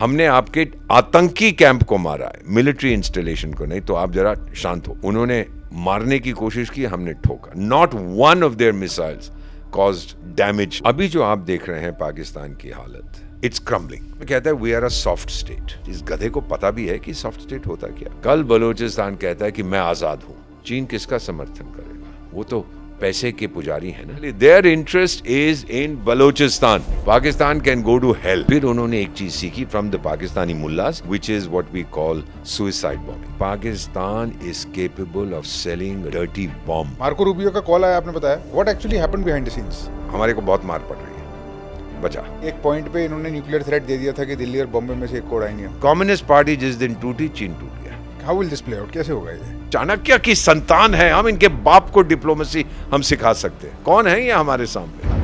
हमने आपके आतंकी कैंप को मारा है, मिलिट्री इंस्टॉलेशन को नहीं, तो आप जरा शांत हो। उन्होंने मारने की कोशिश की, हमने ठोका। Not one of their missiles caused damage. अभी जो आप देख रहे हैं पाकिस्तान की हालत, इट्स क्रम्बलिंग। कहता है we are a soft state. इस गधे को पता भी है कि सॉफ्ट स्टेट होता क्या। कल बलूचिस्तान कहता है कि मैं आजाद हूं। चीन किसका समर्थन करेगा? वो तो पैसे के पुजारी है ना। Their interest is in Balochistan. Pakistan can go to hell. फिर उन्होंने एक चीज सीखी from the Pakistani mullahs, which is what we call suicide bombing. Pakistan is capable of selling dirty bomb. Marco Rubio का कॉल आया, आपने बताया what actually happened behind the scenes. हमारे को बहुत मार पड़ रही है, बचा। एक पॉइंट पे इन्होंने न्यूक्लियर थ्रेट दे दिया था कि दिल्ली और बॉम्बे में से एक को उड़ाएंगे हम। कम्युनिस्ट पार्टी जिस दिन टूटी, चीन टूट गया। How will this play out? कैसे होगा ये? चाणक्य की संतान है हम, इनके बाप को डिप्लोमेसी हम सिखा सकते हैं। कौन है ये हमारे सामने?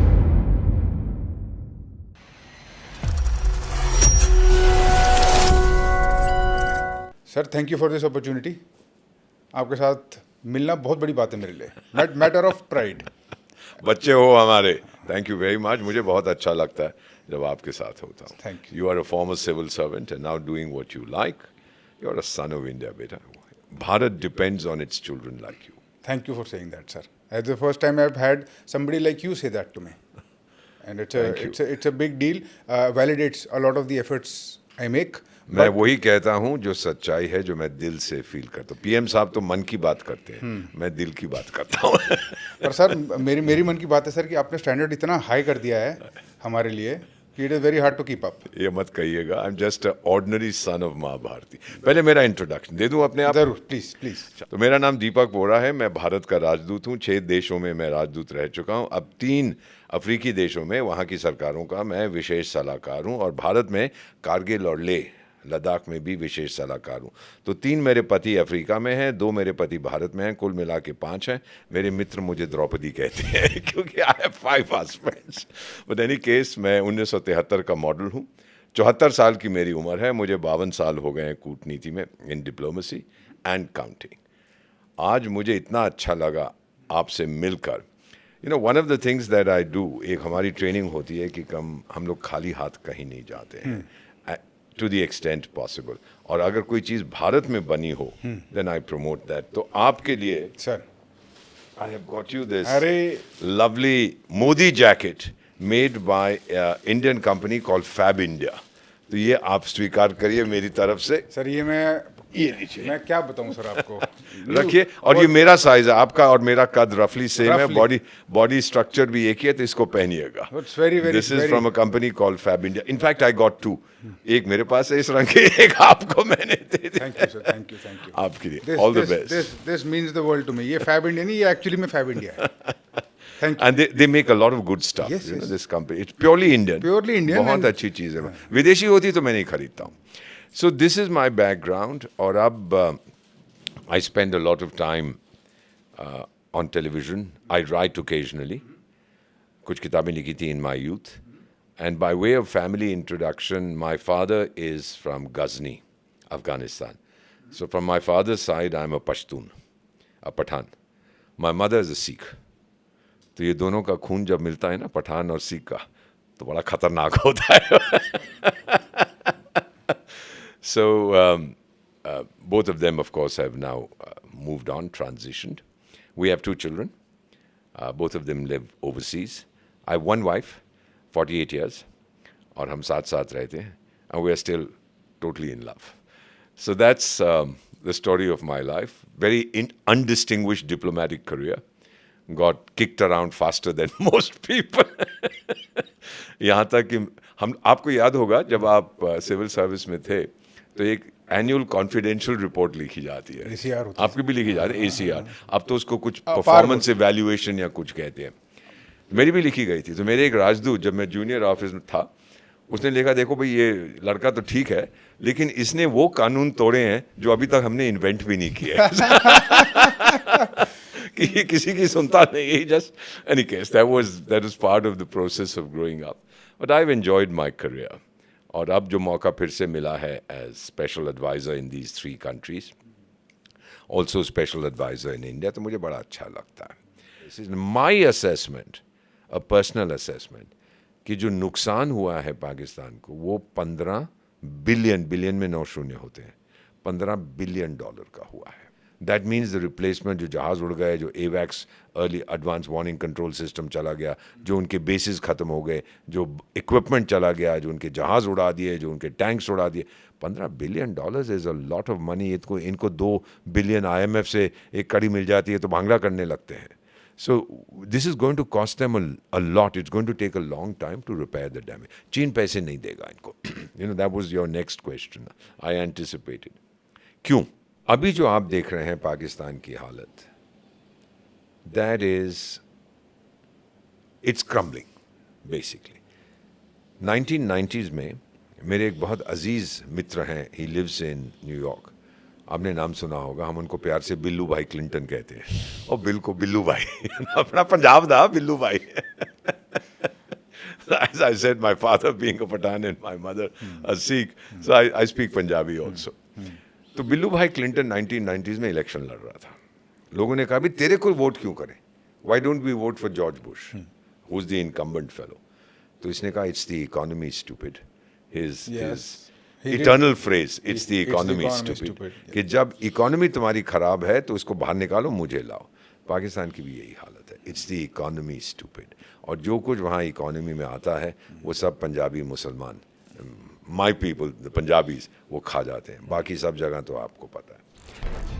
Sir thank you for this opportunity. आपके साथ मिलना बहुत बड़ी बात है मेरे लिए, मैटर ऑफ प्राइड। बच्चे हो हमारे, थैंक यू वेरी मच। मुझे बहुत अच्छा लगता है जब आपके साथ होता हूँ। Thank you. You are a former civil servant and now doing what you like. You are a son of India बेटा। Bharat depends on its children like you. Thank you for saying that, sir. It's the first time I've had somebody like you say that to me, and it's a big deal. Validates a lot of the efforts I make. मैं वही कहता हूँ जो सच्चाई है, जो मैं दिल से फील करता हूँ। पीएम साहब तो मन की बात करते हैं, मैं दिल की बात करता हूँ। पर सर मेरी मन की बात है सर कि आपने स्टैंडर्ड इतना हाई कर दिया है हमारे लिए कि it is very hard to keep up. ये मत कहिएगा, I am just a ordinary son of Maa Bharati. पहले मेरा इंट्रोडक्शन दे दूं अपने आप। जरूर, प्लीज प्लीज। तो मेरा नाम दीपक वोरा है। मैं भारत का राजदूत हूँ। 6 देशों में मैं राजदूत रह चुका हूँ। अब 3 अफ्रीकी देशों में वहाँ की सरकारों का मैं विशेष सलाहकार हूँ, और भारत में कारगिल और लेह लद्दाख में भी विशेष सलाहकार हूँ। तो 3 मेरे पति अफ्रीका में हैं, 2 मेरे पति भारत में हैं, कुल मिला के 5 हैं। मेरे मित्र मुझे द्रौपदी कहते हैं क्योंकि I have 5 husbands. But any case, मैं 1973 का मॉडल हूँ। 74 साल की मेरी उम्र है। मुझे 52 साल हो गए हैं कूटनीति में, इन डिप्लोमेसी एंड काउंटिंग। आज मुझे इतना अच्छा लगा आपसे मिलकर। You know, one of the things that I do, एक हमारी ट्रेनिंग होती है कि हम लोग खाली हाथ कहीं नहीं जाते हैं, टू द एक्सटेंट पॉसिबल। और अगर कोई चीज़ भारत में बनी हो, देन आई प्रमोट दैट। तो आपके लिए sir I have got you this अरे lovely Modi jacket made by Indian company called fab India. तो ये आप स्वीकार करिए मेरी तरफ से। सर ये लीजिए। मैं क्या बताऊं सर आपको। रखिए। और ये मेरा साइज है, आपका और मेरा कद रफली सेम है। Roughly. बॉडी स्ट्रक्चर भी एक ही है, तो इसको पहनिएगा। It's very, very, this is very- from a company called fab India. In fact I got 2। एक मेरे पास है इस रंग के, एक आपको मैंने दे दी। Thank you sir, thank you. आपके लिए all the best. This means the world to me. ये फैब इंडिया नहीं, ये एक्चुअली में फैब इंडिया है। Thank you. And they make a lot of good stuff. Yes, you know, yes. this company. It's purely Indian. Purely Indian बहुत and- अच्छी चीज़ है। विदेशी होती तो मैं नहीं खरीदता हूँ। So this is my background. और अब I spend a lot of time on television. I write occasionally. कुछ किताबें लिखी थी in my youth. And by way of family introduction, my father is from Ghazni, Afghanistan. So from my father's side, I'm a Pashtun, a Pathan. My mother is a Sikh. तो ये दोनों का खून जब मिलता है ना, पठान और सिख का, तो बड़ा खतरनाक होता है। So both of them, of course, have now moved on, transitioned. We have 2 children. Both of them live overseas. I have one wife, 48 years, और हम साथ रहते हैं, and we are still totally in love. So that's the story of my life. Very undistinguished diplomatic career. Got kicked around faster than most people. यहाँ तक कि आपको याद होगा जब आप सिविल सर्विस में थे, तो एक एनुअल कॉन्फिडेंशियल रिपोर्ट लिखी जाती है। ACR होती है। आपकी भी लिखी जाती है, ACR। अब तो उसको कुछ परफॉर्मेंस इवैल्यूएशन या कुछ कहते हैं। मेरी भी लिखी गई थी। तो मेरे एक राजदूत, जब मैं जूनियर ऑफिस में था, उसने लिखा, देखो भाई ये लड़का तो ठीक है, लेकिन इसने वो कानून तोड़े हैं जो अभी तक हमने इन्वेंट भी नहीं किए। कि ये किसी की सुनता नहीं है। Just any case, that was part of the process of growing up. But I have enjoyed my career. और अब जो मौका फिर से मिला है as special adviser in these 3 countries, also special adviser in India, तो मुझे बड़ा अच्छा लगता है। This is my assessment, a personal assessment, कि जो नुकसान हुआ है पाकिस्तान को, वो 15 बिलियन, बिलियन में 9 शून्य होते हैं, $15 बिलियन का हुआ है। दैट मीन्स द रिप्लेसमेंट, जो जहाज़ उड़ गए, जो एवैक्स early advance warning control system चला गया, जो उनके बेसिस ख़त्म हो गए, जो इक्विपमेंट चला गया, जो उनके जहाज़ उड़ा दिए, जो उनके टैंक्स उड़ा दिए, $15 billion is a lot of money. इनको 2 बिलियन IMF से एक कड़ी मिल जाती है तो भांगड़ा करने लगते हैं। So this is going to cost them a lot. It's going to take a long time to repair the damage. चीन पैसे नहीं देगा इनको। That was your next question. I anticipated. क्यों? अभी जो आप देख रहे हैं पाकिस्तान की हालत, that is, it's crumbling, basically. 1990s में मेरे एक बहुत अजीज मित्र हैं, he lives in New York. आपने नाम सुना होगा, हम उनको प्यार से बिल्लू भाई क्लिंटन कहते हैं। और बिल को बिल्लू भाई अपना पंजाब दा बिल्लू भाई। As I said, my father being a Pathan and my mother a Sikh, so I speak Punjabi also. तो बिल्लू भाई क्लिंटन 1990s में इलेक्शन लड़ रहा था। लोगों ने कहा भी तेरे को वोट क्यों करें, Why don't we vote for George Bush, who's the incumbent fellow? तो इसने कहा it's the economy stupid. His eternal phrase, it's the economy stupid. कि जब इकोनॉमी तुम्हारी खराब है तो इसको बाहर निकालो, मुझे लाओ। पाकिस्तान की भी यही हालत है, it's the economy stupid. और जो कुछ वहाँ इकोनॉमी में आता है वो सब पंजाबी मुसलमान, my people, the Punjabis, वो खा जाते हैं। बाकी सब जगह तो आपको पता है।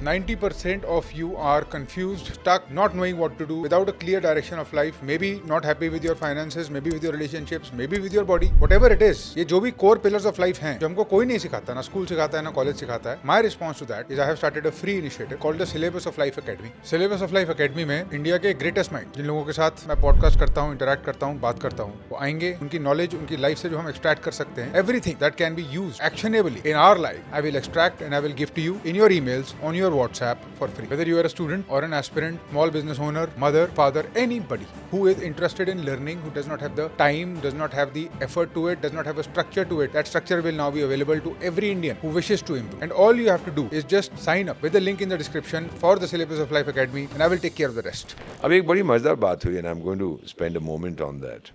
90% of you are confused, stuck, not knowing what to do, without a clear direction of life, maybe not happy with your finances, maybe with your relationships, maybe with your body, whatever it is. ये जो भी core pillars of life हैं, जो हमको कोई नहीं सिखाता, ना स्कूल सिखाता है, ना कॉलेज सिखाता है। My response to that is I have started a free initiative called the Syllabus of Life Academy. Syllabus of Life Academy में इंडिया के greatest mind, जिन लोगों के साथ मैं पॉडकास्ट करता हूँ, इंटरैक्ट करता हूँ, बात करता हूँ, वो आएंगे, उनकी नॉलेज, उनकी लाइफ से जो हम एक्सट्रैक्ट कर सकते हैं, everything that can be used actionably in our life, I will extract and I will give to you in your emails, on your WhatsApp for free. Whether you are a student or an aspirant, small business owner, mother, father, anybody who is interested in learning, who does not have the time, does not have the effort to it, does not have a structure to it, that structure will now be available to every Indian who wishes to improve. And all you have to do is just sign up with the link in the description for the Syllabus of Life Academy and I will take care of the rest. अब एक बड़ी मजेदार बात हुई and I'm going to spend a moment on that.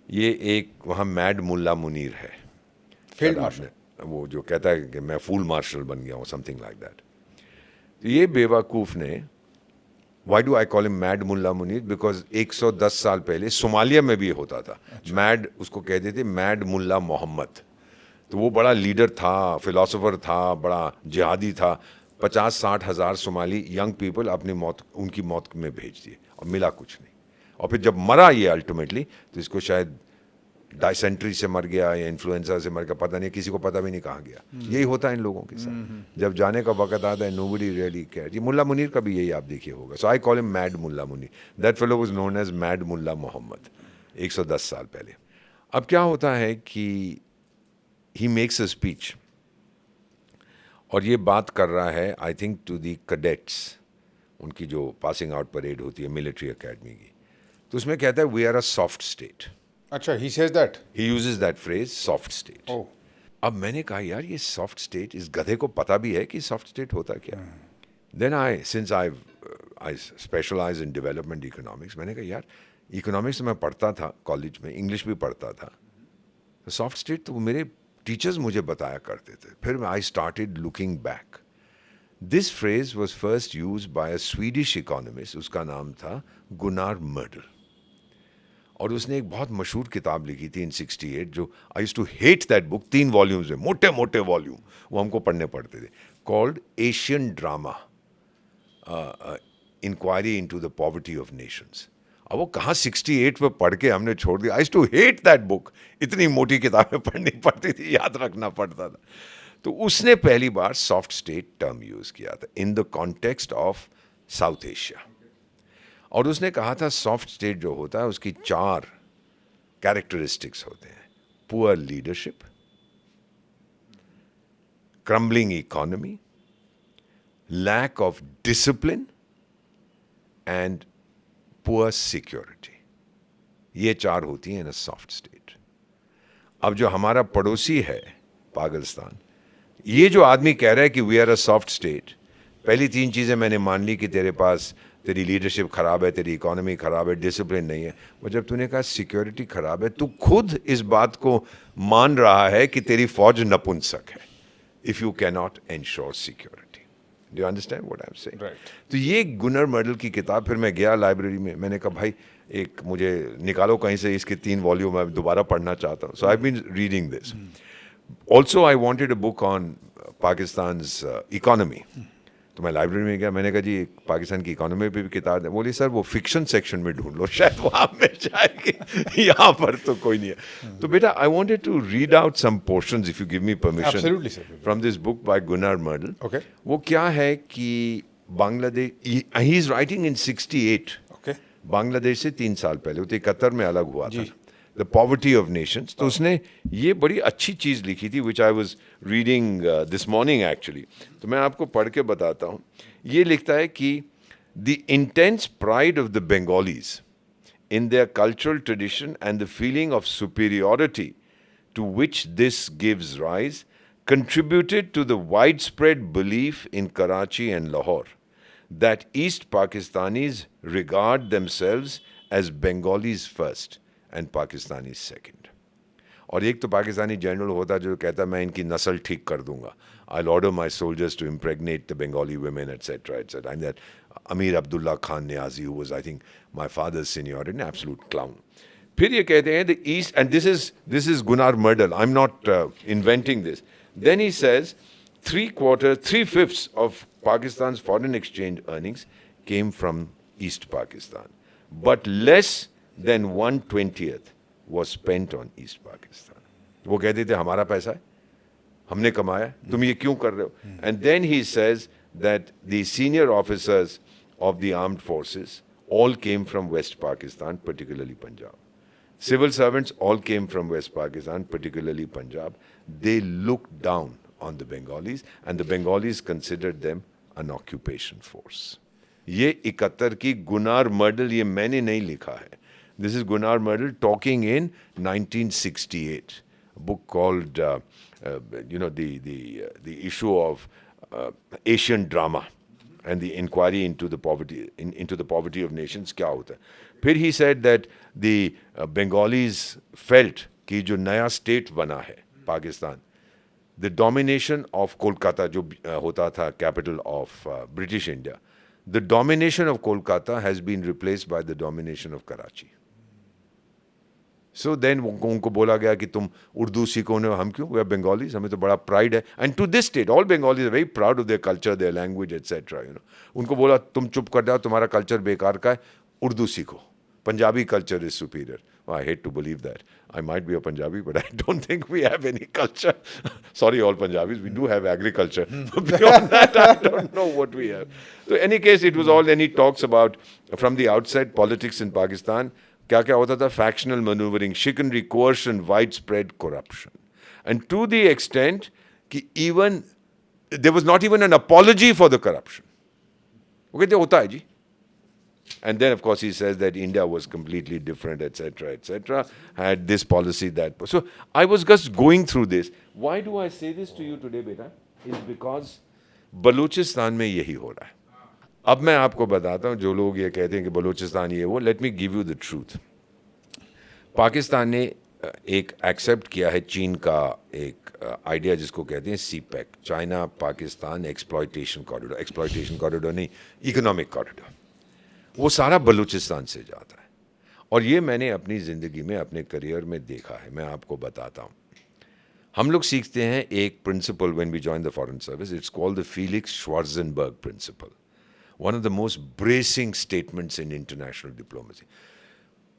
ये एक वहाँ mad मुल्ला मुनीर है, फील्ड मार्शल, वो जो कहता है कि मैं फूल मार्शल बन गया हूँ, समथिंग लाइक दैट। तो ये बेवकूफ़ ने, why do I call him mad Mulla Munir, because 110 साल पहले सोमालिया में भी होता था। मैड उसको कहते थे मैड मुल्ला मोहम्मद। तो वो बड़ा लीडर था, फिलोसोफर था, बड़ा जिहादी था। 50-60 हज़ार सोमाली यंग पीपल अपनी मौत, उनकी मौत में भेज दिए और मिला कुछ नहीं। और फिर जब मरा ये अल्टीमेटली, तो इसको शायद डायसेंट्री से मर गया या इन्फ्लुएंजा से मर गया, पता नहीं, किसी को पता भी नहीं कहाँ गया। यही होता है इन लोगों के साथ, जब जाने का वक्त आता है नोबडी रियली केयर। ये मुल्ला मुनीर का भी यही आप देखिए होगा। So I call him mad Mulla Munir. That fellow was known as mad mullah Mohammad 110 साल पहले। अब क्या होता है कि ही मेक्स अ स्पीच और ये बात कर रहा है I think to the cadets, उनकी जो पासिंग आउट परेड होती है मिलिट्री एकेडमी की। तो उसमें कहता है we are a soft state. अच्छा, he says that. He uses that phrase, soft state. Oh. अब मैंने कहा यार ये सॉफ्ट स्टेट, इस गधे को पता भी है कि सॉफ्ट स्टेट होता क्या। Then since I specialize in development economics, मैंने कहा यार इकोनॉमिक्स में पढ़ता था कॉलेज में, इंग्लिश भी पढ़ता था। सॉफ्ट स्टेट तो मेरे टीचर्स मुझे बताया करते थे। फिर I started looking back. This phrase was first use by a Swedish economist, उसका नाम था गुनार मर्डल, और उसने एक बहुत मशहूर किताब लिखी थी इन 68, जो I used to hate that book, 3 volumes में, मोटे मोटे वॉल्यूम, वो हमको पढ़ने पड़ते थे, called Asian Drama Inquiry into the Poverty of Nations. अब वो कहाँ 68 में पढ़ के हमने छोड़ दिया। I used to hate that book, इतनी मोटी किताबें पढ़नी पड़ती थी, याद रखना पड़ता था। तो उसने पहली बार सॉफ्ट स्टेट टर्म यूज़ किया था in the context of south Asia. और उसने कहा था सॉफ्ट स्टेट जो होता है उसकी 4 कैरेक्टरिस्टिक्स होते हैं: poor leadership, crumbling economy, lack of discipline and poor security. ये 4 होती हैं इन अ सॉफ्ट स्टेट। अब जो हमारा पड़ोसी है पाकिस्तान, ये जो आदमी कह रहा है कि we are a soft state, पहली 3 चीज़ें मैंने मान ली कि तेरे पास तेरी लीडरशिप ख़राब है, तेरी इकोनॉमी ख़राब है, डिसिप्लिन नहीं है। और जब तूने कहा सिक्योरिटी ख़राब है, तू खुद इस बात को मान रहा है कि तेरी फौज नपुंसक है, if you can not ensure security. Do you understand what I am saying? तो ये गुनर मर्डल की किताब, फिर मैं गया लाइब्रेरी में, मैंने कहा भाई एक मुझे निकालो कहीं से, इसके 3 वॉल्यूम मैं दोबारा पढ़ना चाहता हूँ। So I been reading this. Also I wanted a book on Pakistan's economy. तो मैं लाइब्रेरी में गया, मैंने कहा जी पाकिस्तान की इकोनॉमी पे भी किताब है। बोली सर वो फिक्शन सेक्शन में ढूंढ लो, शायद वहाँ मिल जाएगी, यहाँ पर तो कोई नहीं है। तो बेटा I wanted to read out some portions if you give me Absolutely, sir. Permission from this book by Gunnar Myrdal. Okay. वो क्या है कि Bangladesh, he is writing in 68, Okay. Bangladesh से 3 साल पहले, वो तो कतर में अलग हुआ था, द पॉवर्टी ऑफ नेशंस। तो उसने ये बड़ी अच्छी चीज़ लिखी थी, which I was reading this morning actually. तो मैं आपको पढ़ के बताता हूँ। ये लिखता है कि the intense pride of the Bengalis in their cultural tradition and the feeling of superiority to which this gives rise contributed to the widespread belief in Karachi and Lahore that East Pakistanis regard themselves as Bengalis first and Pakistanis second. और एक तो Pakistani general होता जो कहता मैं इनकी नस्ल ठीक कर दूंगा, I'll order my soldiers to impregnate the Bengali women, etc., etc. And that Amir Abdullah Khan Niazi, who was, I think, my father's senior, an absolute clown. फिर ये कहते हैं the East, and this is Gunar Mardal. I'm not inventing this. Then he says 3/5 of Pakistan's foreign exchange earnings came from East Pakistan, but less than 1/20th was spent on East Pakistan. वो कहते थे हमारा पैसा है, हमने कमाया, तुम ये क्यों कर रहे हो? And then he says that the senior officers of the armed forces all came from West Pakistan, particularly Punjab. Civil servants all came from West Pakistan, particularly Punjab. They looked down on the Bengalis, and the Bengalis considered them an occupation force. ये 71 की Gunnar मर्डल, ये मैंने नहीं लिखा है. This is Gunar Mardal talking in 1968. A book called, the issue of Asian drama and the inquiry into the poverty of nations. क्या होता है? फिर he said that the Bengalis felt कि जो नया state बना है Pakistan, the domination of Kolkata जो होता था capital of British India, the domination of Kolkata has been replaced by the domination of Karachi. So then उनको बोला गया कि तुम उर्दू सीखो ने, हम क्यों, वी आर बंगालीज, हमें तो बड़ा प्राइड है. And to this state all Bengalis are very proud of their culture, their language etcetera. उनको बोला तुम चुप कर जाओ, तुम्हारा कल्चर बेकार का है, उर्दू सीखो, Punjabi culture is superior. I hate to believe that. I might be a Punjabi, but I don't think we have any culture. Sorry, all Punjabis, we do have agriculture. But beyond that, I don't know what we have. So, in any case, it was all. Then he talks about from the outset politics in Pakistan. क्या क्या होता था? Factional maneuvering, chicanery, coercion, widespread corruption, and to the extent कि even there was not even an apology for the corruption. वो कहते होता है जी. And then, of course, he says that India was completely different, etc., etc., had this policy, that. So, I was just going through this. Why do I say this to you today, beta? Is because Balochistan में यही हो रहा है. अब मैं आपको बताता हूँ, जो लोग ये कहते हैं कि बलूचिस्तान ये वो, let me give you the truth. Pakistan ने एक एक्सेप्ट किया है चीन का एक आइडिया जिसको कहते हैं CPEC, China Pakistan exploitation corridor नहीं, इकोनॉमिक कॉरिडोर. वो सारा बलूचिस्तान से जाता है. और ये मैंने अपनी ज़िंदगी में, अपने करियर में देखा है. मैं आपको बताता हूँ. हम लोग सीखते हैं एक principle when we join the foreign service. It's called the Felix Schwarzenberg principle, one of the most bracing statements in international diplomacy.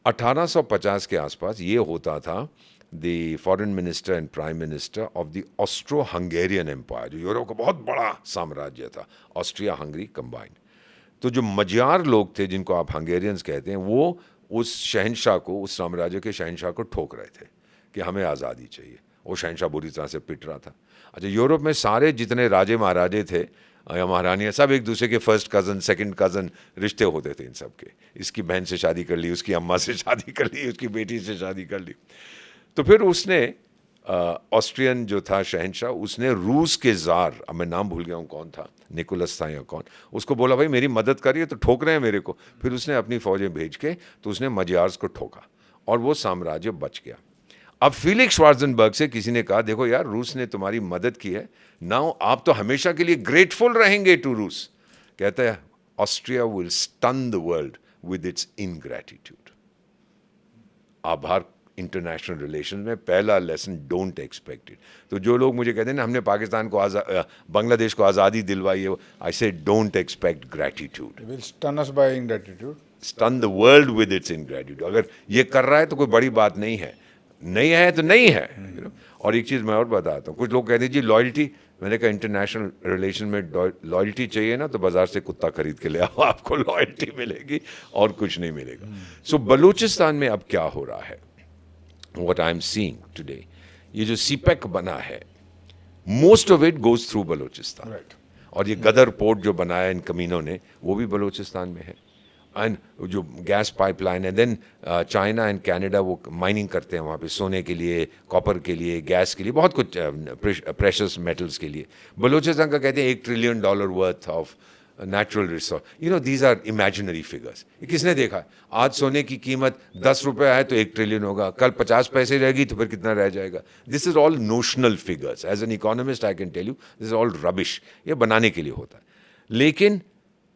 1850 के आसपास ये होता था. The foreign minister and prime minister of the Austro Hungarian empire, जो Europe का बहुत बड़ा साम्राज्य था, ऑस्ट्रिया हंगरी कंबाइंड. तो जो मजियार लोग थे, जिनको आप हंगेरियंस कहते हैं, वो उस शहनशाह को, उस साम्राज्य के शहनशाह को ठोक रहे थे कि हमें आज़ादी चाहिए. वो शहनशाह बुरी तरह से पिट रहा था. अच्छा, यूरोप में सारे जितने राजे महाराजे थे या महारानियाँ, सब एक दूसरे के फर्स्ट कज़न, सेकंड कज़न रिश्ते होते थे इन सब के. इसकी बहन से शादी कर ली, उसकी अम्मा से शादी कर ली, उसकी बेटी से शादी कर ली. तो फिर उसने ऑस्ट्रियन जो था शहंशाह, उसने रूस के ज़ार, अब मैं नाम भूल गया हूँ कौन था, निकोलस था या कौन, उसको बोला भाई मेरी मदद करिए, तो ठोक रहे हैं मेरे को। फिर उसने अपनी फौजें भेज के तो उसने मजियार्स को ठोका और वो साम्राज्य बच गया। अब फिलिक्स श्वार्ज़ेनबर्ग से किसी ने कहा देखो यार रूस ने तुम्हारी मदद की है, नाउ आप तो हमेशा के लिए ग्रेटफुल रहेंगे टू रूस। कहता है Austria will stun the world with its ingratitude. आभार इंटरनेशनल रिलेशन में पहला लेसन, डोंट एक्सपेक्ट इट। तो जो लोग मुझे कहते हैं ना हमने पाकिस्तान को बांग्लादेश को आज़ादी दिलवाई है, I say don't expect gratitude. Will stun us by ingratitude. Stun the world with its ingratitude. अगर ये कर रहा है तो कोई बड़ी बात नहीं है, नहीं है तो नहीं है, you know? और एक चीज़ मैं और बताता हूँ, कुछ लोग कहते हैं जी लॉयल्टी, मैंने कहा इंटरनेशनल रिलेशन में लॉयल्टी चाहिए ना तो बाजार से कुत्ता खरीद के ले आओ, आपको लॉयल्टी मिलेगी और कुछ नहीं मिलेगा। सो बलूचिस्तान में अब क्या हो रहा है, what I am seeing today, ये जो सीपेक बना है most of it goes through Balochistan. Right. और ये गदर पोर्ट जो बनाया इन कमीनों ने वो भी बलूचिस्तान में है। एंड जो गैस पाइपलाइन है, देन चाइना एंड कनाडा वो माइनिंग करते हैं वहाँ पे सोने के लिए, कॉपर के लिए, गैस के लिए, बहुत कुछ प्रेशस मेटल्स के लिए। बलूचिस्तान का कहते हैं $1 trillion worth of natural resource. You know these are imaginary figures. किसने देखा है? आज सोने की कीमत 10 रुपये है तो 1 ट्रिलियन होगा, कल 50 पैसे रहेगी तो फिर कितना रह जाएगा। This is all notional figures. As an economist I can tell you this is all rubbish. ये बनाने के लिए होता है। लेकिन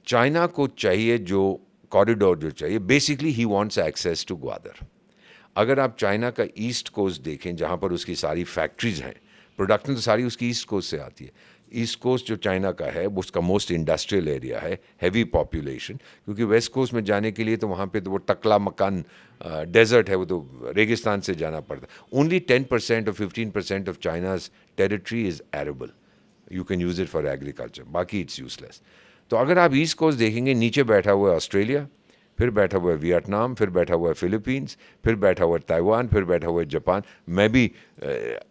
चाइना को चाहिए जो कॉरिडोर जो चाहिए, basically he wants access to Gwadar. अगर आप चाइना का ईस्ट कोस्ट देखें जहाँ पर उसकी सारी फैक्ट्रीज हैं, प्रोडक्शन तो सारी उसकी ईस्ट कोस्ट से आती है। ईस्ट कोस्ट जो चाइना का है वो उसका मोस्ट इंडस्ट्रियल एरिया है, हैवी पॉपुलेशन, क्योंकि वेस्ट कोस्ट में जाने के लिए तो वहाँ पे तो वो टकला मकान डेजर्ट है, वो तो रेगिस्तान से जाना पड़ता है। ओनली 10% और 15% of China's territory is arable, you can use it for agriculture, बाकी इट्स यूजलेस। तो अगर आप ईस्ट कोस्ट देखेंगे, नीचे बैठा हुआ है ऑस्ट्रेलिया, फिर बैठा हुआ है वियतनाम, फिर बैठा हुआ है फिलीपींस, फिर बैठा हुआ है ताइवान, फिर बैठा हुआ है जापान। मैं भी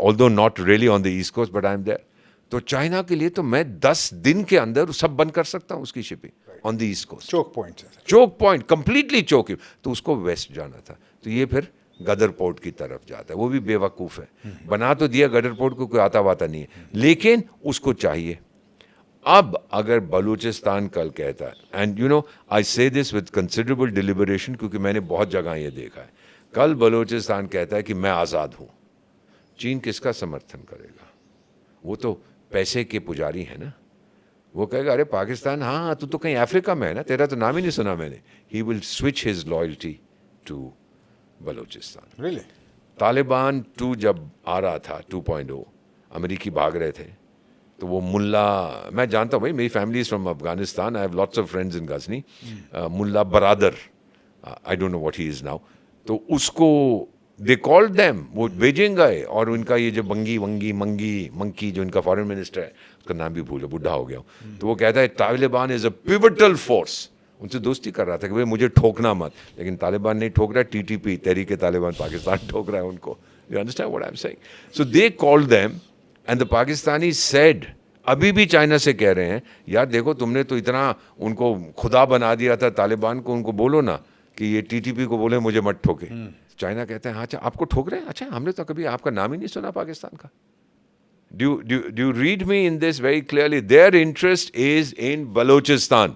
although not really on the east coast but I am there. तो चाइना के लिए तो मैं 10 दिन के अंदर सब बंद कर सकता हूँ उसकी shipping on the east coast. Choke points. Choke point, completely choke. तो उसको वेस्ट जाना था, तो ये फिर गदर पोर्ट की तरफ जाता है। वो भी बेवकूफ़ है, बना तो दिया गदर पोर्ट को, कोई आता वाता नहीं है, लेकिन उसको चाहिए। अब अगर बलूचिस्तान कल कहता है, एंड यू नो आई से दिस विद कंसिडरेबल डिलिबरेशन क्योंकि मैंने बहुत जगह ये देखा है, कल बलूचिस्तान कहता है कि मैं आज़ाद हूँ, चीन किसका समर्थन करेगा? वो तो पैसे के पुजारी है ना। वो कहेगा अरे पाकिस्तान, हाँ तू तो कहीं अफ्रीका में है ना, तेरा तो नाम ही नहीं सुना मैंने। He will switch his loyalty to Balochistan. Really? Taliban 2 जब आ रहा था 2.0, अमेरिकी भाग रहे थे, तो वो मुल्ला, मैं जानता हूँ भाई, मेरी family is from Afghanistan, I have lots of friends in Ghazni, Mullah Baradar, I don't know what he is now. तो उसको दे कॉल्ड देम, वो बेजिंग गए, और उनका ये जो मंकी जो इनका फॉरेन मिनिस्टर है, उसका नाम भी भूल, बुढ़ा हो गया हूँ, तो वो कहता है Taliban is a pivotal force. उनसे दोस्ती कर रहा था कि भाई मुझे ठोकना मत, लेकिन तालिबान नहीं ठोक रहा, टीटीपी तहरीक तालिबान पाकिस्तान ठोक रहा है उनको। You understand what I am saying? So they called them and the Pakistani said, अभी भी चाइना से कह रहे हैं यार देखो तुमने तो इतना उनको खुदा बना दिया था तालिबान को, उनको बोलो ना कि ये टीटीपी को बोले मुझे मत ठोके। चाइना कहते हैं अच्छा आपको ठोक रहे हैं, अच्छा हमने तो कभी आपका नाम ही नहीं सुना पाकिस्तान का। Do you read me in this very clearly? Their interest is in Balochistan.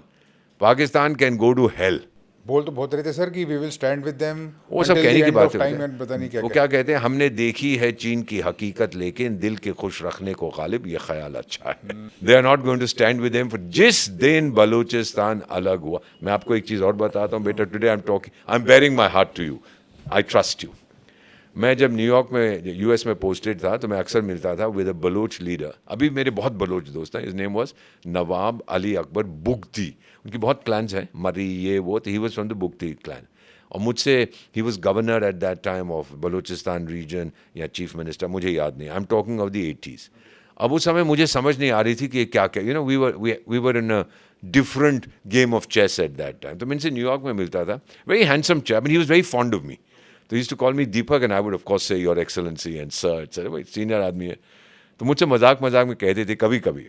Pakistan can go to hell. बोल तो बहुत रहे थे सर कि we will stand with them वो सब until कहने the की end बात of time है। and पता नहीं क्या वो क्या। क्या कहते हैं, हमने देखी है चीन की हकीकत, लेकिन दिल के खुश रखने को गालिब ये ख्याल अच्छा है। They are not going to stand with them for जिस दिन बलूचिस्तान अलग हुआ। मैं आपको एक चीज़ और बताता हूँ बेटा, today I am baring my heart to you, I trust you. मैं जब न्यूयॉर्क में यूएस में पोस्टेड था तो मैं अक्सर मिलता था विद अ बलोच लीडर। अभी मेरे बहुत बलोच दोस्त हैं, his name was Nawab Ali Akbar Bugti. उनकी बहुत क्लैन्स हैं, मरी ये वो, तो he was from the Bugti clan. और मुझसे he was governor at that time of Balochistan region या चीफ मिनिस्टर, मुझे याद नहीं, I am talking of the 80s। अब उस समय मुझे समझ नहीं आ रही थी कि क्या क्या, you know we were in a different game of chess at that time. तो मैं इनसे न्यूयॉर्क में मिलता था, very handsome chap and he was very fond of me. तो he used to call me Deepak and I would of course say your excellency and sir, भाई senior आदमी है। तो मुझसे मजाक में कहते थे कभी कभी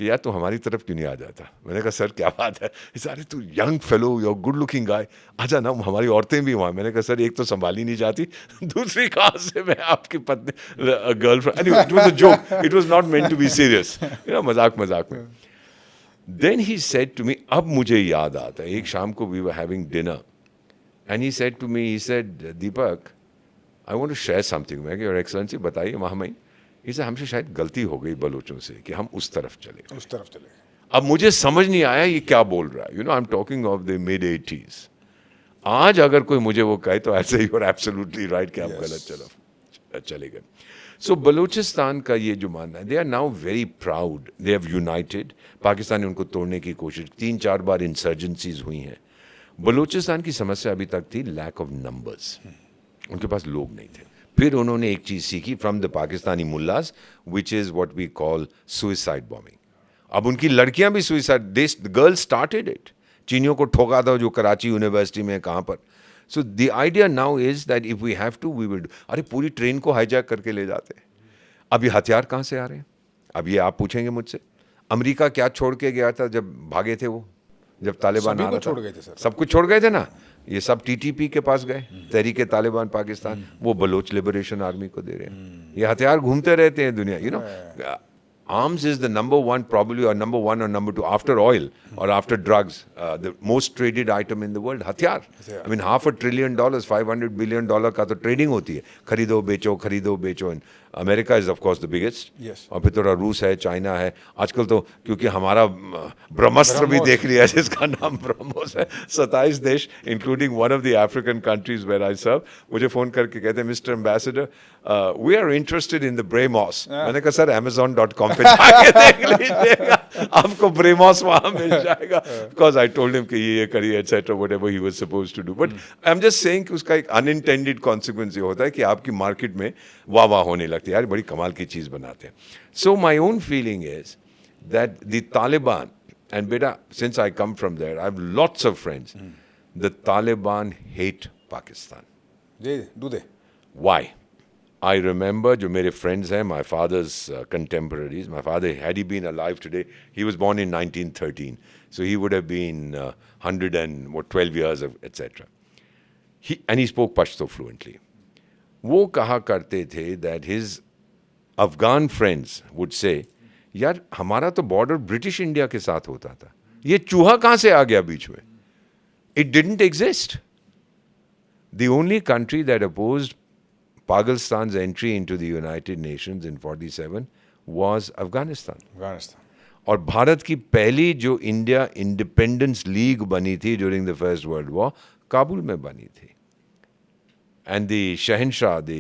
कि यार तू हमारी तरफ क्यों नहीं आ जाता। मैंने कहा सर क्या बात है। अरे तू young fellow, you good looking guy, आजा ना, हमारी औरतें भी वहाँ। मैंने कहा सर एक तो संभाली नहीं जाती, दूसरी कहाँ से मैं आपकी पत्नी girlfriend. It was a joke, it was not meant to be serious, मजाक मजाक में। Then he said to me, अब मुझे याद आता है, एक शाम को we were having dinner and he said to me, he said Deepak I want to share something. मैं योर एक्सेलेंसी बताइए महामहिम। इसे हमसे शायद गलती हो गई बलोचों से कि हम उस तरफ चले। उस तरफ चले। अब मुझे समझ नहीं आया ये क्या बोल रहा है। आई am talking of the mid 80s। आज अगर कोई मुझे वो कहे तो ऐसे यू आर एब्सोल्युटली राइट कि आप गलत चले गए। सो बलूचिस्तान का ये जो मानना है, they are now very proud, they have united. Pakistan ने उनको तोड़ने की कोशिश, 3-4 बार इंसर्जेंसीज हुई हैं। बलूचिस्तान की समस्या अभी तक थी लैक ऑफ नंबर्स, उनके पास लोग नहीं थे। फिर उन्होंने एक चीज सीखी from the Pakistani mullahs, which is what we call suicide bombing. अब उनकी लड़कियां भी सुइसाइड, गर्ल्स स्टार्टेड इट, चीनियों को ठोका था जो कराची यूनिवर्सिटी में, कहाँ पर। So the idea now is that if we have to we will. अरे पूरी ट्रेन को हाईजैक करके ले जाते हैं। अब ये हथियार कहाँ से आ रहे हैं? अब ये आप पूछेंगे मुझसे, अमेरिका क्या छोड़ के गया था जब भागे थे वो, जब तालिबान आ रहा था? छोड़ गए थे सर, सब कुछ छोड़ गए थे ना। ये सब टीटीपी के पास गए, तहरीक तालिबान पाकिस्तान, वो बलोच लिबरेशन आर्मी को दे रहे हैं। ये हथियार घूमते रहते हैं दुनिया, arms is the number one, probably, or number one or number two after oil or after drugs, the most traded item in the world, हथियार। I mean $500 billion, $500 billion का तो ट्रेडिंग होती है, खरीदो बेचो। America is of course the biggest, और फिर थोड़ा रूस है, चाइना है। आजकल तो क्योंकि हमारा ब्रह्मास्त्र भी देख लिया जिसका नाम ब्रह्मोस है, 27 देश including one of the African countries where I serve मुझे फोन करके कहते हैं, mister ambassador we are interested in the BrahMos. मैंने कहा सर Amazon.com पे जाके देख लीजिएगा, आपको ब्रेमॉस वहां मिल जाएगा। बिकॉज आई टोल्ड हिम कि ये करिए etcetera, whatever he was supposed to do. But I am just saying कि उसका एक अनइंटेंडेड कॉन्सिक्वेंस ये होता है कि आपकी मार्केट में वाह होने लगती है, यार बड़ी कमाल की चीज बनाते हैं। So my own feeling is that the Taliban, and बेटा since I come from there I have lots of friends, the Taliban hate Pakistan. Do they? Why? I remember, जो मेरे friends हैं, my father's contemporaries, my father, had he been alive today, he was born in 1913, so he would have been 112 years, etc. And he spoke Pashto fluently. वो कहा करते थे that his Afghan friends would say, यार हमारा तो border British India के साथ होता था, ये चूहा कहाँ से आ गया बीच में? It didn't exist. The only country that opposed Pakistan's entry into the United Nations in 47 was Afghanistan. और भारत की पहली जो इंडिया इंडिपेंडेंस लीग बनी थी during the first world war, Kabul में बनी थी। एंड द शहनशाह, the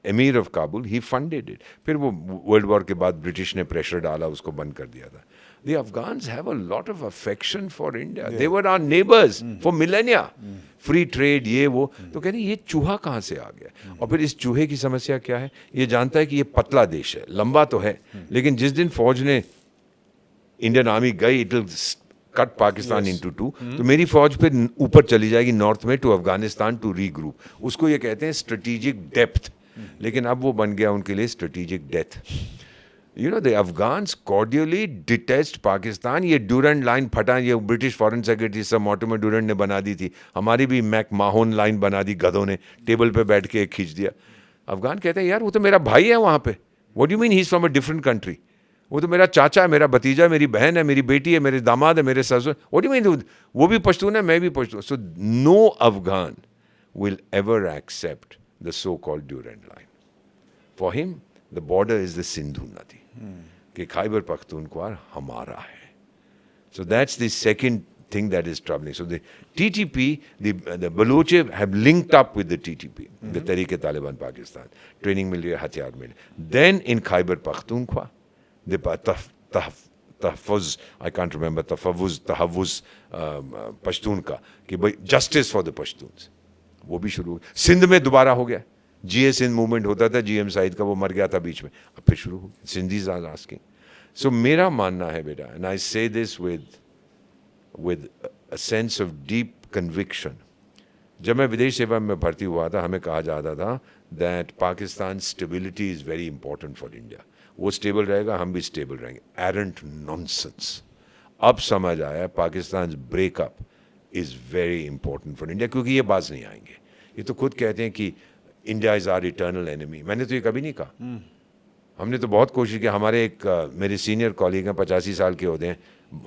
emir of Kabul, he funded it. फिर वो वर्ल्ड वॉर के बाद ब्रिटिश ने प्रेशर डाला, उसको बंद कर दिया था। The Afghans have a lot of affection for India. They were our neighbors for millennia. Free trade, ये वो। तो कह रहे ये चूहा कहाँ से आ गया? और फिर इस चूहे की समस्या क्या है? ये जानता है कि ये पतला देश है, लंबा तो है, लेकिन जिस दिन फौज ने इंडियन आर्मी गई, it will cut Pakistan into two. तो मेरी फौज फिर ऊपर चली जाएगी नॉर्थ में टू अफगानिस्तान टू रीग्रुप। उसको ये कहते हैं स्ट्रेटेजिक डेप्थ, लेकिन अब वो बन गया उनके लिए strategic death. You know, the Afghans cordially detest Pakistan. ये ड्यूरेंट लाइन फटा, ये ब्रिटिश फॉरेन सेक्रेटरी सब मोटो में ड्यूरेंट ने बना दी थी, हमारी भी मैक माहोन लाइन बना दी गधों ने, टेबल पे बैठ के खींच दिया। अफगान कहते हैं यार वो तो मेरा भाई है वहाँ पे, what do you mean he is from a different country? वो तो मेरा चाचा है, मेरा भतीजा है, मेरी बहन है, मेरी बेटी है, मेरे दामाद है, मेरे ससुर। What do you mean? वो भी पश्तून है, मैं भी Pashtun. So no Afghan will ever accept the so called Durand line. For him the border is the Sindhu nadi, कि खैबर पख्तूनख्वा हमारा है। So that's the second thing that is troubling. So the TTP, the Baloch have linked up with the TTP, the Tehreek-e-Taliban Pakistan. Training मिल रही है, हथियार मिल। Then in Khyber Pakhtunkhwa, the Tahaffuz, I can't remember, Tahaffuz Pashtun का, कि भाई justice for the Pashtuns, वो भी शुरू हो। सिंध में दोबारा हो गया, GA सिंध मूवमेंट होता था, GM साइद का, वो मर गया था बीच में, अब फिर शुरू हो गया। Sindhis are asking. सो मेरा मानना है बेटा, एंड आई से this with a sense of deep conviction. जब मैं विदेश सेवा में भर्ती हुआ था, हमें कहा जाता था that Pakistan's stability is very important for India. वो स्टेबल रहेगा, हम भी स्टेबल रहेंगे। Aren't nonsense. अब समझ आया Pakistan breakup is very important for India, क्योंकि ये बाज नहीं आएंगे। ये तो खुद कहते हैं कि India is our eternal enemy. मैंने तो ये कभी नहीं कहा। हमने तो बहुत कोशिश की। हमारे एक मेरे सीनियर कॉलीग हैं, 85 साल के होते हैं,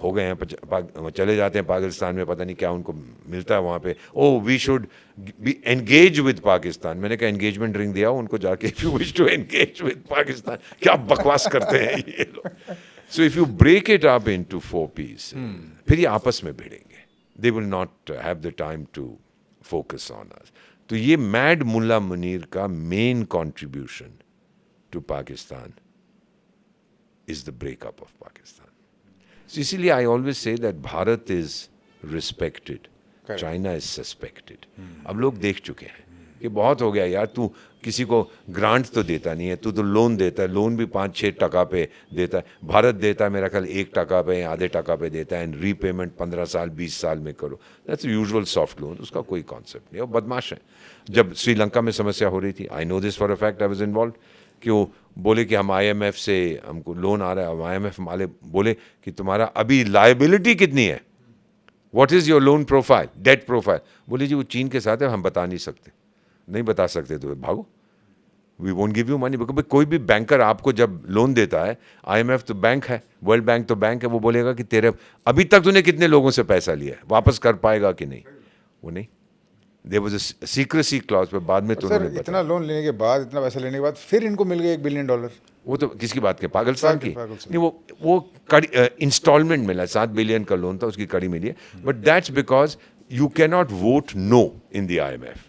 हो गए हैं, चले जाते हैं पाकिस्तान में, पता नहीं क्या उनको मिलता है वहाँ पे। Oh we should be engage with Pakistan. मैंने कहा एंगेजमेंट रिंग दिया उनको जाके, if you wish to engage with Pakistan. क्या बकवास करते हैं ये लोग। So if you break it up into 4 piece, फिर ये आपस में भिड़ेंगे। They will not have the time to focus on us. तो ये मैड मुल्ला मुनीर का main contribution to Pakistan is the breakup of Pakistan. So इसीलिए I always say that Bharat is respected, China is suspected. अब लोग देख चुके हैं कि बहुत हो गया यार, तू किसी को ग्रांट तो देता नहीं है, तू तो लोन देता है, लोन भी 5-6 टका पे देता है। भारत देता है मेरा ख्याल 1 टका पे, आधे टका पे देता है, एंड रीपेमेंट 15 साल 20 साल में करो। दैट्स यूजुअल सॉफ्ट लोन, उसका कोई कॉन्सेप्ट नहीं है, वो बदमाश है। जब श्रीलंका में समस्या हो रही थी, I know this for a fact, I was involve, कि वो बोले कि हम IMF से हमको लोन आ रहा है। IMF वाले बोले कि तुम्हारा अभी लायबिलिटी कितनी है, what is your loan profile, debt profile. बोले जी वो चीन के साथ है, हम बता नहीं सकते। नहीं बता सकते तो भागो, we won't give you money. Because कोई भी बैंकर आपको जब लोन देता है, IMF तो बैंक है, वर्ल्ड बैंक तो बैंक है, वो बोलेगा कि तेरे अभी तक तूने कितने लोगों से पैसा लिया है, वापस कर पाएगा कि नहीं। वो नहीं, there was a secrecy clause पे बाद में तो सर उन्होंने इतना लोन लेने के बाद, इतना पैसा लेने के बाद फिर इनको मिल गया $1 बिलियन। वो तो किसकी बात के, पाकिस्तान की पाकिस्तान। नहीं, वो कड़ी इंस्टॉलमेंट मिला, 7 बिलियन का लोन था, उसकी कड़ी मिली है। But that's because you can not won't know in the IMF,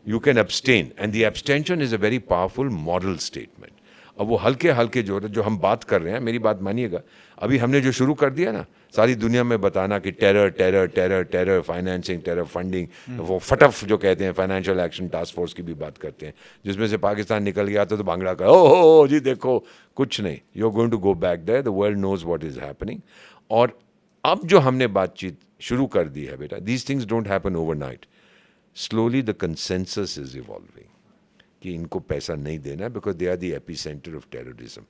you can abstain, and the abstention is a very powerful moral statement. अब वो हल्के हल्के जो हम बात कर रहे हैं, मेरी बात मानिएगा, अभी हमने जो शुरू कर दिया ना सारी दुनिया में बताना कि terror terror terror terror financing, terror funding, वो फटफ जो कहते हैं, फाइनेंशियल एक्शन टास्क फोर्स की भी बात करते हैं, जिसमें से पाकिस्तान निकल गया तो भांगड़ा कर, ओ जी देखो कुछ नहीं, you are going to go back there, the world knows what is happening. और अब जो हमने बातचीत शुरू कर दी है बेटा, these things don't happen overnight, slowly the consensus is evolving कि इनको पैसा नहीं देना, because they are the epicentre of terrorism.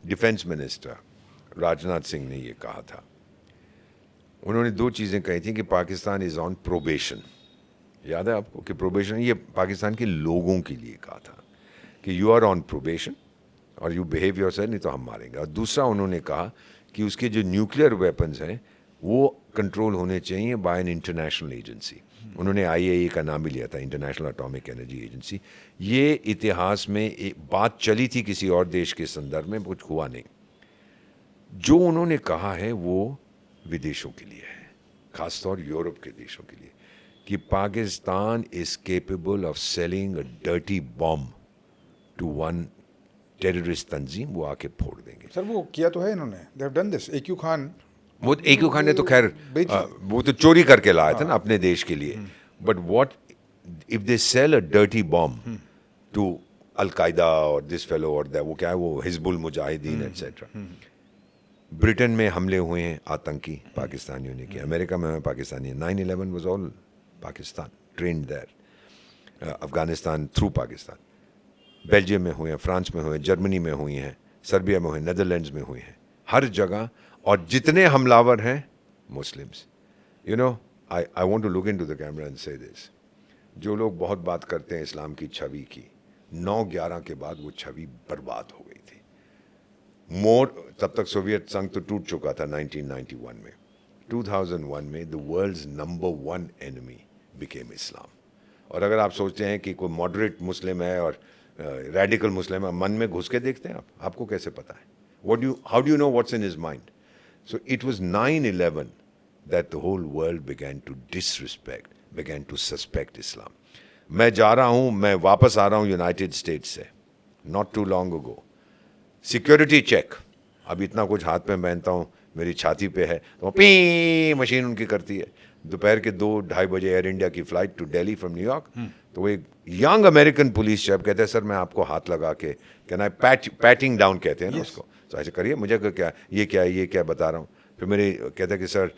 Defence minister Rajnath Singh ने ये कहा था, उन्होंने 2 चीज़ें कही थी कि पाकिस्तान इज़ ऑन प्रोबेशन। याद है आपको कि प्रोबेशन, ये पाकिस्तान के लोगों के लिए कहा था कि यू आर ऑन प्रोबेशन और यू बिहेव योरसेल्फ, नहीं तो हम मारेंगे। और दूसरा उन्होंने कहा कि उसके जो न्यूक्लियर वेपन्स हैं वो कंट्रोल होने चाहिए बाय एन इंटरनेशनल एजेंसी। उन्होंने IAEA का नाम भी लिया था, इंटरनेशनल एटॉमिक एनर्जी एजेंसी। ये इतिहास में एक बात चली थी किसी और देश के संदर्भ में, कुछ हुआ नहीं। जो उन्होंने कहा है वो विदेशों के लिए है, खासतौर यूरोप के देशों के लिए, कि Pakistan is capable of selling a dirty bomb to one terrorist तंजीम, वो आके फोड़ देंगे। सर वो किया तो है इन्होंने, they have done this. AQ Khan, वो AQ खान ने तो खैर वो तो चोरी करके लाया था ना अपने देश के लिए। But what if they sell a dirty bomb to al Qaeda और दिस फेलो और दैट, वो क्या है, वो हिजबुल मुजाहिदीन एटसेट्रा। ब्रिटेन में हमले हुए हैं आतंकी पाकिस्तानियों ने किया, अमेरिका में Pakistani, 9/11 was all Pakistan trained there, Afghanistan through Pakistan, Belgium में हुए हैं, फ्रांस में हुए, जर्मनी में हुई हैं, सर्बिया में हुए, नेदरलैंड्स में हुए हैं, हर जगह। और जितने हमलावर हैं Muslims, you know, I want to look into the camera and say this, जो लोग बहुत बात करते हैं इस्लाम की छवि की, 9/11 के बाद वो छवि बर्बाद हो गई थी। तब तक सोवियत संघ तो टूट चुका था 1991 में। 2001 में the world's number 1 enemy became Islam. और अगर आप सोचते हैं कि कोई मॉडरेट मुस्लिम है और रेडिकल मुस्लिम है, मन में घुस के देखते हैं आपको कैसे पता है? How do you know what's in his mind? So it was 9/11 that the whole world began to disrespect, began to suspect Islam. मैं जा रहा हूँ, मैं वापस आ रहा हूँ यूनाइटेड स्टेट्स से, not too long ago. Security check, अब इतना कुछ हाथ में पहनता हूँ, मेरी छाती पे है, तो पी मशीन उनकी करती है। दोपहर के 2-2:30 बजे एयर इंडिया की flight to Delhi from New York, तो वो एक यंग अमेरिकन पुलिस चीफ कहते हैं, सर मैं आपको हाथ लगा के, कैन आई पैटिंग डाउन कहते हैं ना उसको, तो ऐसे करिए, मुझे क्या ये क्या बता रहा हूँ। फिर मेरे कहता है कि sir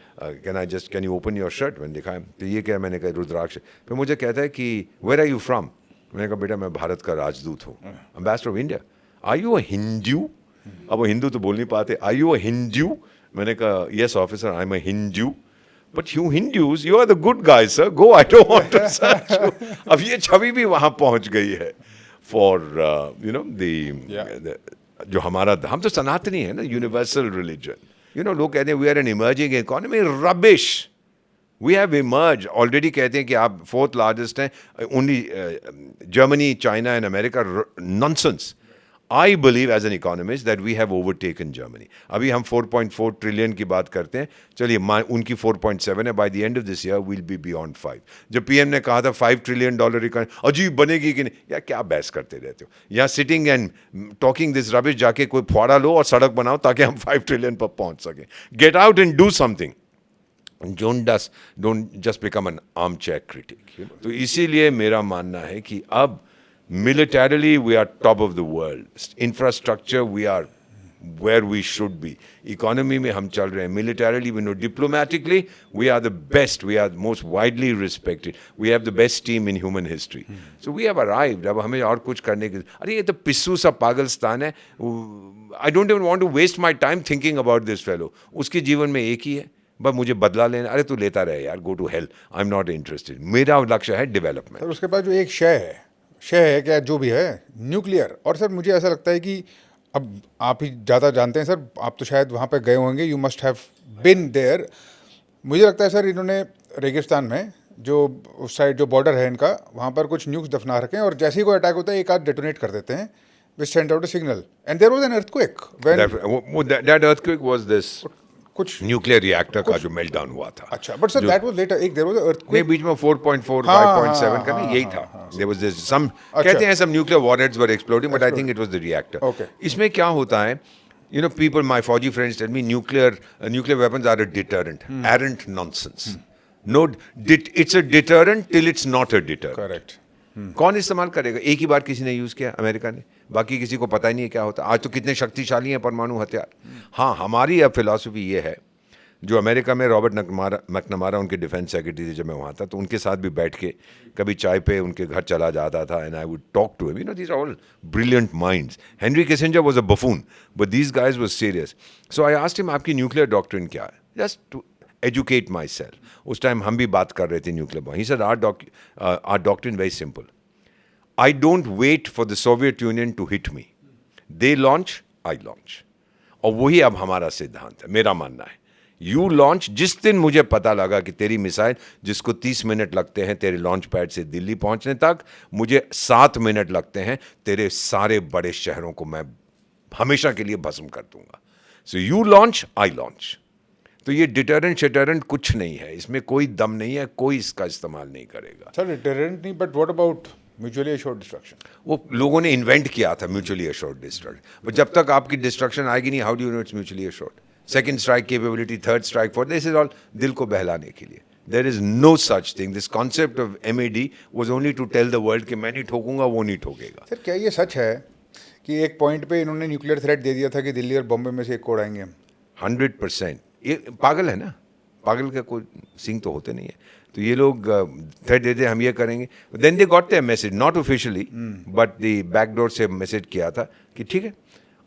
can you open your shirt, मैंने दिखाया, तो ये क्या, मैंने कहा रुद्राक्ष। फिर मुझे कहता है कि वेयर आर यू फ्रॉम, मैंने कहा बेटा मैं भारत का राजदूत हूँ, ambassador of India. Are you a Hindu? अब वो हिंदू तो बोल नहीं पाते. Are you a Hindu? मैंने कहा yes officer, I am a Hindu. But you Hindus, you are the good guys sir, go, I don't want to search you. अब ये छवि भी वहां पहुंच गई है फॉर यू नो द जो हमारा, हम तो सनातनी है ना, यूनिवर्सल रिलीजन. यू नो, लोग कहते हैं we are an emerging economy. Rubbish. We have emerge already. कहते हैं कि आप फोर्थ लार्जेस्ट हैं, only Germany, China and America. Nonsense. I believe as an economist that we have overtaken Germany. अभी हम 4.4 ट्रिलियन की बात करते हैं, चलिए उनकी 4.7 है. By the end of this year will be beyond 5. जब पीएम ने कहा था $5 ट्रिलियन इकोनॉमी, अजीब बनेगी कि नहीं, या क्या बहस करते रहते हो यहाँ sitting and talking this rubbish. जाके कोई फुहारा लो और सड़क बनाओ ताकि हम 5 ट्रिलियन पर पहुंच सकें. Get out and do something. Don't just become an armchair critic. तो इसीलिए मेरा मानना है कि अब militarily we are top of the world. Infrastructure we are where we should be. Economy में हम चल रहे हैं. Militarily we know. Diplomatically we are the best. We are most widely respected. We have the best team in human history. So we have arrived. अब हमें और कुछ करने की, अरे ये तो पिस्सू सा पागलस्तान है. I don't even want to waste my time thinking about this fellow. उसके जीवन में एक ही है, बस मुझे बदला लेना. अरे तू लेता रहे यार, go to hell, I am not interested. मेरा लक्ष्य है डेवलपमेंट. सर उसके बाद जो एक शय है क्या, जो भी है न्यूक्लियर. और सर मुझे ऐसा लगता है कि अब आप ही ज़्यादा जानते हैं सर, आप तो शायद वहाँ पे गए होंगे, you must have been there. मुझे लगता है सर इन्होंने रेगिस्तान में जो उस साइड जो बॉर्डर है इनका, वहाँ पर कुछ न्यूक्स दफना रखे हैं, और जैसे ही कोई अटैक होता है एक आध डेटोनेट कर देते हैं, which send out a signal. And there was an earthquake when that earthquake was this कुछ न्यूक्लियर रिएक्टर का जो मेल्टडाउन हुआ था. अच्छा, but sir that was later. एक देयर वाज नहीं, अर्थक्वेक बीच में 4.4 5.7 का ना, यही था. देयर वाज दिस सम, कहते हैं some nuclear warheads were exploding, but I think it was the reactor. Okay. इसमें क्या होता है, you know, people, my Fauji friends tell me nuclear weapons are a deterrent. Arrant nonsense. No, it's a deterrent till it's not a deterrent. Correct. कौन इस्तेमाल करेगा? एक ही बार किसी ने यूज किया, अमेरिका ने. बाकी किसी को पता ही नहीं है क्या होता. आज तो कितने शक्तिशाली हैं परमाणु हथियार. हाँ, हमारी अब फिलॉसफी ये है, जो अमेरिका में रॉबर्ट मैकनमारा उनके डिफेंस सेक्रेटरी थे, जब मैं वहाँ था तो उनके साथ भी बैठ के कभी चाय पे उनके घर चला जाता था, and I would talk to him. You know, these are all brilliant minds. Henry Kissinger was a buffoon, but these guys was serious. So I asked him, आपकी न्यूक्लियर डॉक्ट्रिन क्या है, just to educate myself. उस time हम भी बात कर रहे थे nuclear bomb. He said our doctrine very simple. I don't wait for the Soviet Union to hit me. They launch, I launch. और वही अब हमारा सिद्धांत है, मेरा मानना है. You launch. जिस दिन मुझे पता लगा कि तेरी मिसाइल, जिसको 30 मिनट लगते हैं तेरे लॉन्च पैड से दिल्ली पहुंचने तक, मुझे 7 मिनट लगते हैं, तेरे सारे बड़े शहरों को मैं हमेशा के लिए भस्म कर दूंगा. So you launch, I launch. तो ये डिटरेंट कुछ नहीं है, इसमें कोई दम नहीं है, कोई इसका इस्तेमाल नहीं करेगा. सर डिटरेंट नहीं, but what about mutually assured destruction? वो लोगों ने इन्वेंट किया था म्यूचुअली एश्योर्ड डिस्ट्रक्शन. बट जब तक आपकी डिस्ट्रक्शन आएगी नहीं, how do you know it's mutually assured? Second strike capability, third strike fourth, this is all दिल को बहलाने के लिए. There is no such thing. This concept of MAD was only to tell the world कि मैं नहीं ठोकूंगा, वो नहीं ठोकेगा. सर क्या ये सच है कि एक पॉइंट पे इन्होंने न्यूक्लियर थ्रेट दे दिया था कि दिल्ली और बॉम्बे में से एक को उड़ाएंगे हम? 100%. ये पागल है ना, पागल का कोई सिंह तो होते नहीं है. तो ये लोग थ्रेट देते हम ये करेंगे. Then they got the message, not officially but the backdoor से मैसेज किया था कि ठीक है,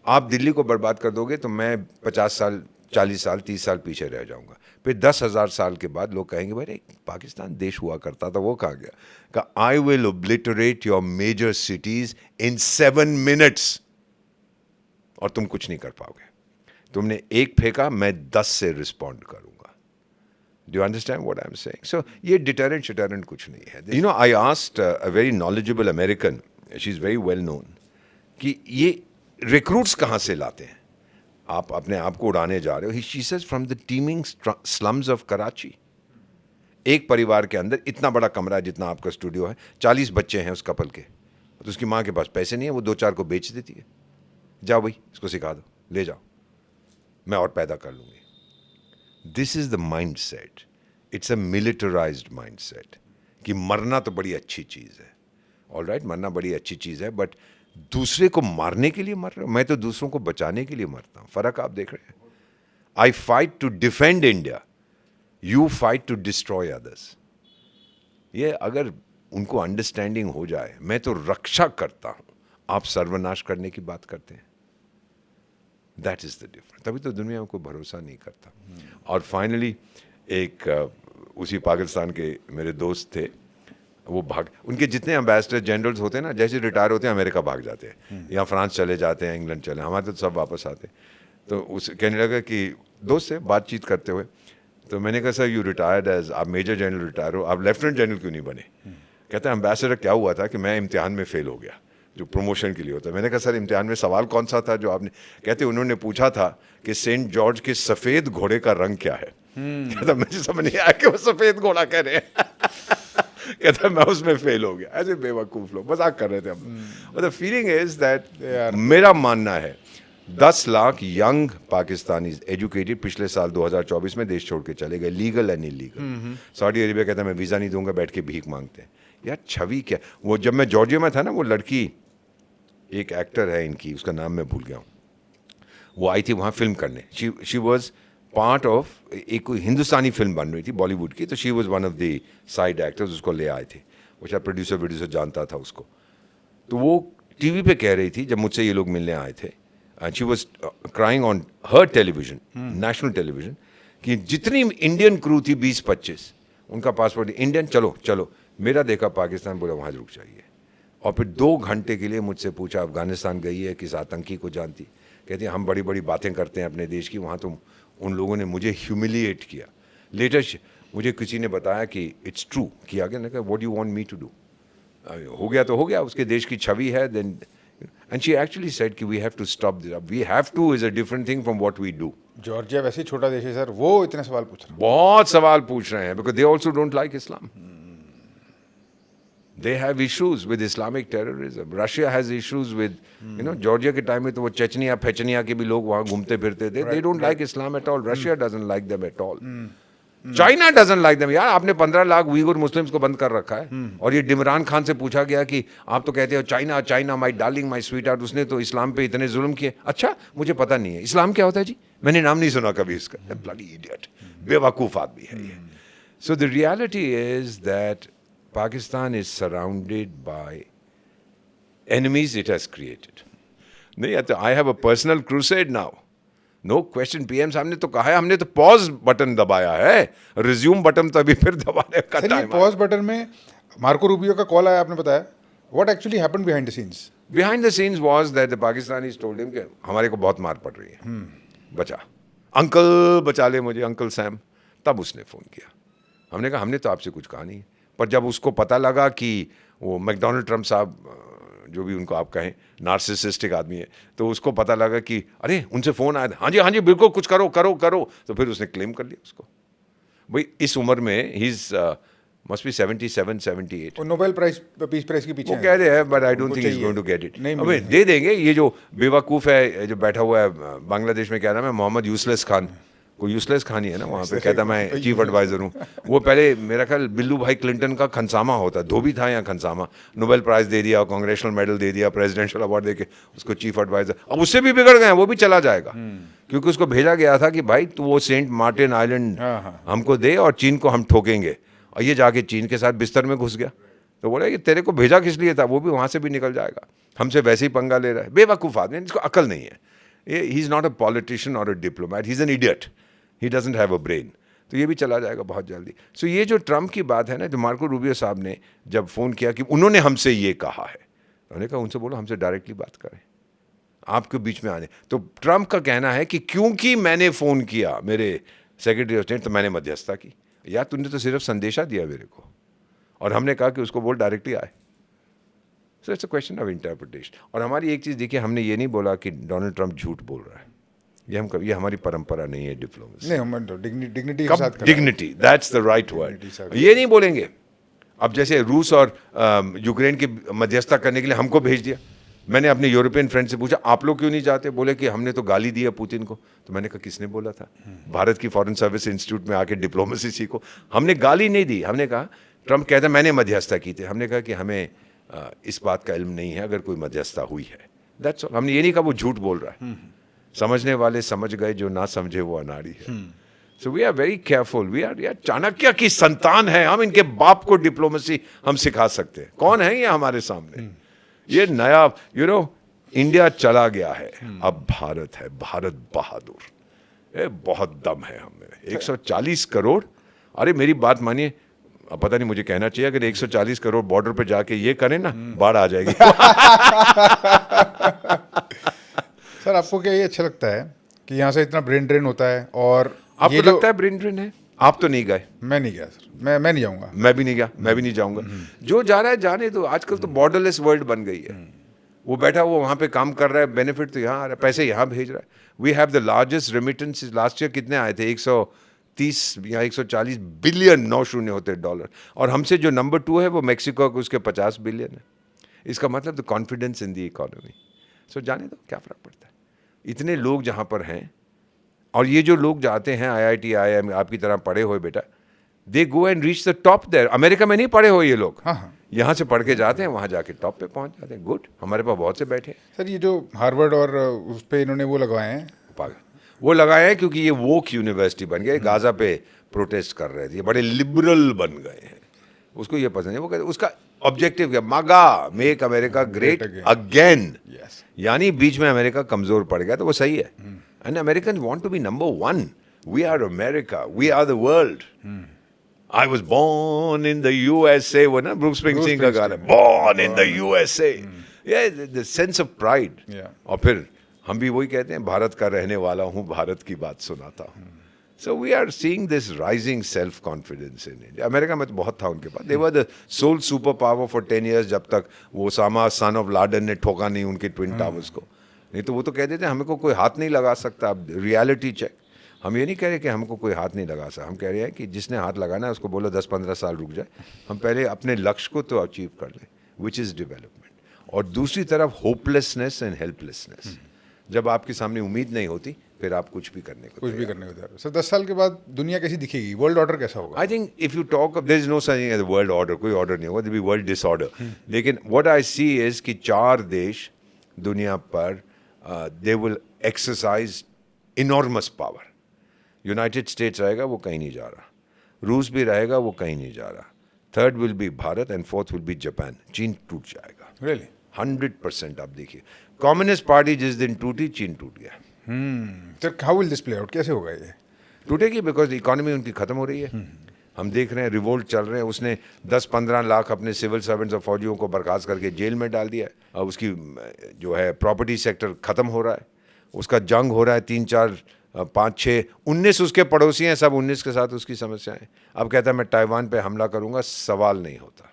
आप दिल्ली को बर्बाद कर दोगे तो मैं 50 साल 40 साल 30 साल पीछे रह जाऊंगा. फिर 10,000 साल के बाद लोग कहेंगे भाई पाकिस्तान देश हुआ करता था, वो कहाँ गया? का I will obliterate your major cities in 7 minutes. और तुम कुछ नहीं कर पाओगे. तुमने एक फेंका, मैं 10 से रिस्पॉन्ड करूंगा. Do you understand what I'm saying? So ये deterrent कुछ नहीं है. You know, I asked a very knowledgeable American, she's very well known, कि ये recruits कहाँ से लाते हैं? आप अपने आप को उड़ाने जा रहे हो. She says from the teeming slums of Karachi. एक परिवार के अंदर इतना बड़ा कमरा है जितना आपका स्टूडियो है, 40 बच्चे हैं उस कपल के, तो उसकी माँ के पास पैसे नहीं है, वो 2-4 को बेच देती है. जाओ भाई, इसको सिखा दो, ले जाओ, मैं और पैदा कर लूँगी. This is the mindset. It's a militarized mindset. कि मरना तो बड़ी अच्छी चीज़ है. All right, मरना बड़ी अच्छी चीज़ है, बट दूसरे को मारने के लिए मर रहे हो. मैं तो दूसरों को बचाने के लिए मरता हूँ. फर्क आप देख रहे हैं. I fight to defend India. You fight to destroy others. ये अगर उनको अंडरस्टैंडिंग हो जाए, मैं तो रक्षा करता हूँ, आप सर्वनाश करने की बात करते हैं. That is the difference. तभी तो दुनिया में कोई भरोसा नहीं करता। और फाइनली एक उसी पाकिस्तान के मेरे दोस्त थे, वो भाग, उनके जितने एम्बेसडर जनरल्स होते हैं ना, जैसे रिटायर होते हैं अमेरिका भाग जाते हैं, या फ्रांस चले जाते हैं, इंग्लैंड चले, हमारे तो सब वापस आते हैं। तो उस कहने लगा कि दोस्त से बातचीत करते हुए, तो मैंने कहा सर यू रिटायर्ड एज, आप मेजर जनरल रिटायर हो, आप लेफ्टिनेंट जनरल क्यों नहीं बने? कहते हैं एम्बेसडर क्या हुआ था कि मैं इम्तिहान में फेल हो गया, जो प्रमोशन के लिए होता है। मैंने कहा सर इम्तिहान में सवाल कौन सा था जो आपने? कहते उन्होंने पूछा था कि सेंट जॉर्ज के सफ़ेद घोड़े का रंग क्या है। कहता मुझे समझ नहीं आया कि वो सफ़ेद घोड़ा कह रहे हैं। कहता मैं उसमें फेल हो गया। ऐसे बेवकूफ़ लोग मजाक कर रहे थे हम। और द फीलिंग इज दैट, मेरा मानना है 10 लाख यंग पाकिस्तानी एजुकेटेड पिछले साल 2024 में देश छोड़ के चले गए, legal and illegal. Saudi Arabia कहता है मैं वीज़ा नहीं दूंगा, बैठ के भीख मांगते हैं। यार छवि क्या, वो जब मैं जॉर्जिया में था ना, वो लड़की, एक एक्टर है इनकी, उसका नाम मैं भूल गया हूँ, वो आई थी वहाँ फिल्म करने। शी वॉज पार्ट ऑफ एक कोई हिंदुस्तानी फिल्म बन रही थी बॉलीवुड की, तो she was one of the side actors, उसको ले आए थे। वो शायद प्रोड्यूसर जानता था उसको। तो वो टीवी पे कह रही थी जब मुझसे ये लोग मिलने आए थे, and she was crying on her television, national television, कि जितनी इंडियन क्रू थी 20-25, उनका पासपोर्ट इंडियन, चलो चलो। मेरा देखा पाकिस्तान, बोला वहाँ रुक जाइए। और फिर 2 घंटे के लिए मुझसे पूछा अफगानिस्तान गई है, किस आतंकी को जानती? कहती हम बड़ी बड़ी बातें करते हैं अपने देश की, वहाँ तो उन लोगों ने मुझे ह्यूमिलिएट किया। लेटेस्ट मुझे किसी ने बताया कि इट्स ट्रू किया गया। कहा what you want me to do? हो गया तो हो गया, उसके देश की छवि है। Then and she actually said कि we have to stop this, we have to is a different thing from what we do. Georgia वैसे ही छोटा देश है सर, वो इतने सवाल पूछ रहे हैं। बहुत सवाल पूछ रहे हैं, because they also don't like Islam. They have issues with Islamic terrorism. Russia has issues with, you know, Georgia के टाइम में तो वो चेचनिया फेचनिया के भी लोग वहाँ घूमते फिरते थे. They don't like Islam at all. Russia doesn't like them at all. China doesn't like them. यार आपने 15 लाख उइगुर मुस्लिम्स को बंद कर रखा है. और ये इमरान खान से पूछा गया कि आप तो कहते हो China China my darling my sweet heart, उसने तो इस्लाम पे इतने जुल्म किए. अच्छा मुझे पता नहीं है इस्लाम क्या होता है जी, मैंने नाम नहीं सुना कभी इसका. ब्लडी इडियट, बेवकूफ़ आदमी है ये. So the reality is that Pakistan is surrounded by enemies it has created. नहीं, I have a personal crusade now. No question. PM साहब ने तो कहा है, हमने तो पॉज बटन दबाया है, रिज्यूम बटन तो अभी फिर दबाने का टाइम है. पॉज बटन में मार्को रूबियो का कॉल आया, आपने बताया. What actually happened behind the scenes? Behind the scenes was that the Pakistanis told him कि हमारे को बहुत मार पड़ रही है, बचा, अंकल बचा ले मुझे, अंकल सैम. तब उसने फ़ोन किया. हमने कहा हमने तो आपसे कुछ कहा नहीं. पर जब उसको पता लगा कि वो मैकडोनल्ड ट्रम्प साहब, जो भी उनको आप कहें, नार्सिसिस्टिक आदमी है, तो उसको पता लगा कि अरे उनसे फ़ोन आया था, हाँ जी बिल्कुल कुछ करो करो करो. तो फिर उसने क्लेम कर लिया उसको. भाई इस उम्र में he is must be 77-78. Nobel prize, peace prize के पीछे वो कह रहे हैं, but I don't think is going to get it. अबे दे देंगे. ये जो बेवकूफ़ है जो बैठा हुआ है बांग्लादेश में, क्या नाम है, मोहम्मद यूसलेस खान, कोई यूसलेस खान ही है ना वहाँ पे, कहता मैं चीफ एडवाइज़र हूँ. वो पहले मेरा ख्याल बिल्लू भाई क्लिंटन का खनसामा होता, धोबी था या खनसामा, नोबेल प्राइज़ दे दिया, कांग्रेशनल मेडल दे दिया, प्रेसिडेंशियल अवार्ड दे के उसको चीफ एडवाइज़र. अब उससे भी बिगड़ गए, वो भी चला जाएगा. क्योंकि उसको भेजा गया था कि भाई तू वो सेंट मार्टिन आइलैंड हमको दे और चीन को हम ठोकेंगे. और ये जाके चीन के साथ बिस्तर में घुस गया. तो बोला कि तेरे को भेजा किस लिए था, वो भी वहाँ से भी निकल जाएगा. हमसे वैसे ही पंगा ले रहा है. बेवकूफ़ आदमी, इसको अकल नहीं है. He is not a politician और a diplomat, he is an idiot. He doesn't have a brain. तो ये भी चला जाएगा बहुत जल्दी. सो ये जो ट्रम्प की बात है ना, जो मार्को रूबियो साहब ने जब फ़ोन किया कि उन्होंने हमसे ये कहा है, उन्होंने कहा उनसे बोलो हमसे डायरेक्टली बात करें, आपके बीच में आने. तो ट्रम्प का कहना है कि क्योंकि मैंने फ़ोन किया मेरे सेक्रेटरी ऑफ स्टेट, तो मैंने मध्यस्थता की. यार तूने तो सिर्फ संदेशा दिया मेरे को, और हमने कहा कि उसको बोल डायरेक्टली आए. So it's a question of interpretation. और हमारी एक चीज़ देखिए, हमने ये नहीं बोला कि डोनाल्ड ट्रम्प झूठ बोल रहा है. ये हमारी परंपरा नहीं है डिप्लोमेसी. नहीं, हम डिग्निटी के साथ, dignity, that's the right word. ये नहीं बोलेंगे. अब जैसे रूस और यूक्रेन की मध्यस्थता करने के लिए हमको भेज दिया. मैंने अपने यूरोपियन फ्रेंड से पूछा आप लोग क्यों नहीं जाते, बोले कि हमने तो गाली दी है पुतिन को. तो मैंने कहा किसने बोला था, भारत की फॉरेन सर्विस इंस्टीट्यूट में आके डिप्लोमेसी सीखो. हमने गाली नहीं दी. हमने कहा, ट्रम्प कहता मैंने मध्यस्थता की थी. हमने कहा कि हमें इस बात का इल्म नहीं है अगर कोई मध्यस्थता हुई है. That's all. हमने ये नहीं कहा वो झूठ बोल रहा है. समझने वाले समझ गए, जो ना समझे वो अनाड़ी है. So we are very careful. We are यार चाणक्य की संतान है हम, इनके बाप को डिप्लोमेसी हम सिखा सकते हैं. कौन है ये हमारे सामने? ये नया इंडिया चला गया है, अब भारत है, भारत बहादुर। ये बहुत दम है हमें। 140 करोड़, अरे मेरी बात मानिए, अब पता नहीं मुझे कहना चाहिए, अगर 140 करोड़ बॉर्डर पे जाके ये करें ना, बाढ़ आ जाएगी। सर आपको क्या ये अच्छा लगता है कि यहाँ से इतना ब्रेन ड्रेन होता है? और आपको ये जो लगता है ब्रेन ड्रेन है? आप तो नहीं गए। मैं नहीं गया सर, मैं नहीं जाऊँगा। मैं भी नहीं गया, मैं भी नहीं जाऊंगा। जो जा रहा है जाने दो, आजकल तो बॉर्डरलेस वर्ल्ड बन गई है। वो बैठा वो वहां पे काम कर रहा है, बेनिफिट तो यहाँ आ रहा है, पैसे यहाँ भेज रहा है। We have the largest remittance. Last year कितने आए थे? 130 या 140 बिलियन, 9 शून्य होते डॉलर। और हमसे जो नंबर 2 है वो मेक्सिको, उसके 50 बिलियन है। इसका मतलब the confidence in the economy. So जाने दो, क्या फर्क पड़ता है? इतने लोग जहाँ पर हैं, और ये जो लोग जाते हैं IIT IIM आपकी तरह पढ़े हुए बेटा, they go and reach the top there. America में नहीं पढ़े हुए ये लोग, हाँ। यहाँ से पढ़ के जाते हैं, वहाँ जाके टॉप पे पहुँच जाते हैं। गुड, हमारे पास बहुत से बैठे हैं सर ये जो हार्वर्ड और उस पे इन्होंने वो लगवाए हैं, पागल। वो लगाए हैं क्योंकि ये वोक यूनिवर्सिटी बन गया। गाजा पे प्रोटेस्ट कर रहे थे, ये बड़े लिबरल बन गए हैं। उसको ये पसंद है। वो कहते उसका ऑब्जेक्टिव क्या? मागा, make America great again. Yes, यानी बीच में अमेरिका कमजोर पड़ गया, तो वो सही है। And American want to be number 1। We are America, we are the world. I was born in the USA, वो ना ब्रूस स्प्रिंगस्टीन का गाना, बॉर्न इन द USA। ये the sense of pride. Yeah. और फिर हम भी वही कहते हैं, भारत का रहने वाला हूँ, भारत की बात सुनाता हूँ। So we are seeing this rising self confidence in India. America में तो बहुत था उनके पास। They were the sole super power for 10 years, जब तक वो ओसामा सन ऑफ लाडेन ने ठोका नहीं उनके ट्विन टावर्स को। नहीं तो वो तो कह देते हैं हमें कोई हाथ नहीं लगा सकता। अब रियलिटी चेक, हम ये नहीं कह रहे कि हमको कोई हाथ नहीं लगा सकता। हम कह रहे हैं कि जिसने हाथ लगाना है उसको बोलो 10-15 साल रुक जाए, हम पहले अपने लक्ष्य को तो अचीव कर लें, विच इज़ डेवलपमेंट। और दूसरी तरफ होपलेसनेस एंड हेल्पलेसनेस, जब आपके सामने उम्मीद नहीं होती, फिर आप कुछ भी करने को तैयार। सर 10 साल के बाद दुनिया कैसी दिखेगी? वर्ल्ड ऑर्डर कैसा होगा? I think if you talk, there is no such thing as world order. कोई ऑर्डर नहीं होगा, देयर बी वर्ल्ड डिसऑर्डर। लेकिन व्हाट आई सी इज कि 4 देश दुनिया पर they will exercise enormous power. United States रहेगा, वो कहीं नहीं जा रहा। रूस भी रहेगा, वो कहीं नहीं जा रहा। Third will be Bharat and fourth will be Japan. चीन टूट जाएगा। रियली? 100%। आप देखिए, कम्युनिस्ट पार्टी जिस दिन टूटी, चीन टूट गया। Sir how will this play out? कैसे होगा ये? टूटेगी बिकॉज इकोनॉमी उनकी खत्म हो रही है। हम देख रहे हैं रिवोल्ट चल रहे हैं। उसने 10-15 लाख अपने सिविल सर्वेंट्स और फौजियों को बर्खास्त करके जेल में डाल दिया है। अब उसकी जो है प्रॉपर्टी सेक्टर खत्म हो रहा है, उसका जंग हो रहा है। 3-4-5-6 19 उसके पड़ोसी हैं, सब 19 के साथ उसकी समस्याएं। अब कहता है मैं ताइवान पे हमला करूंगा। सवाल नहीं होता।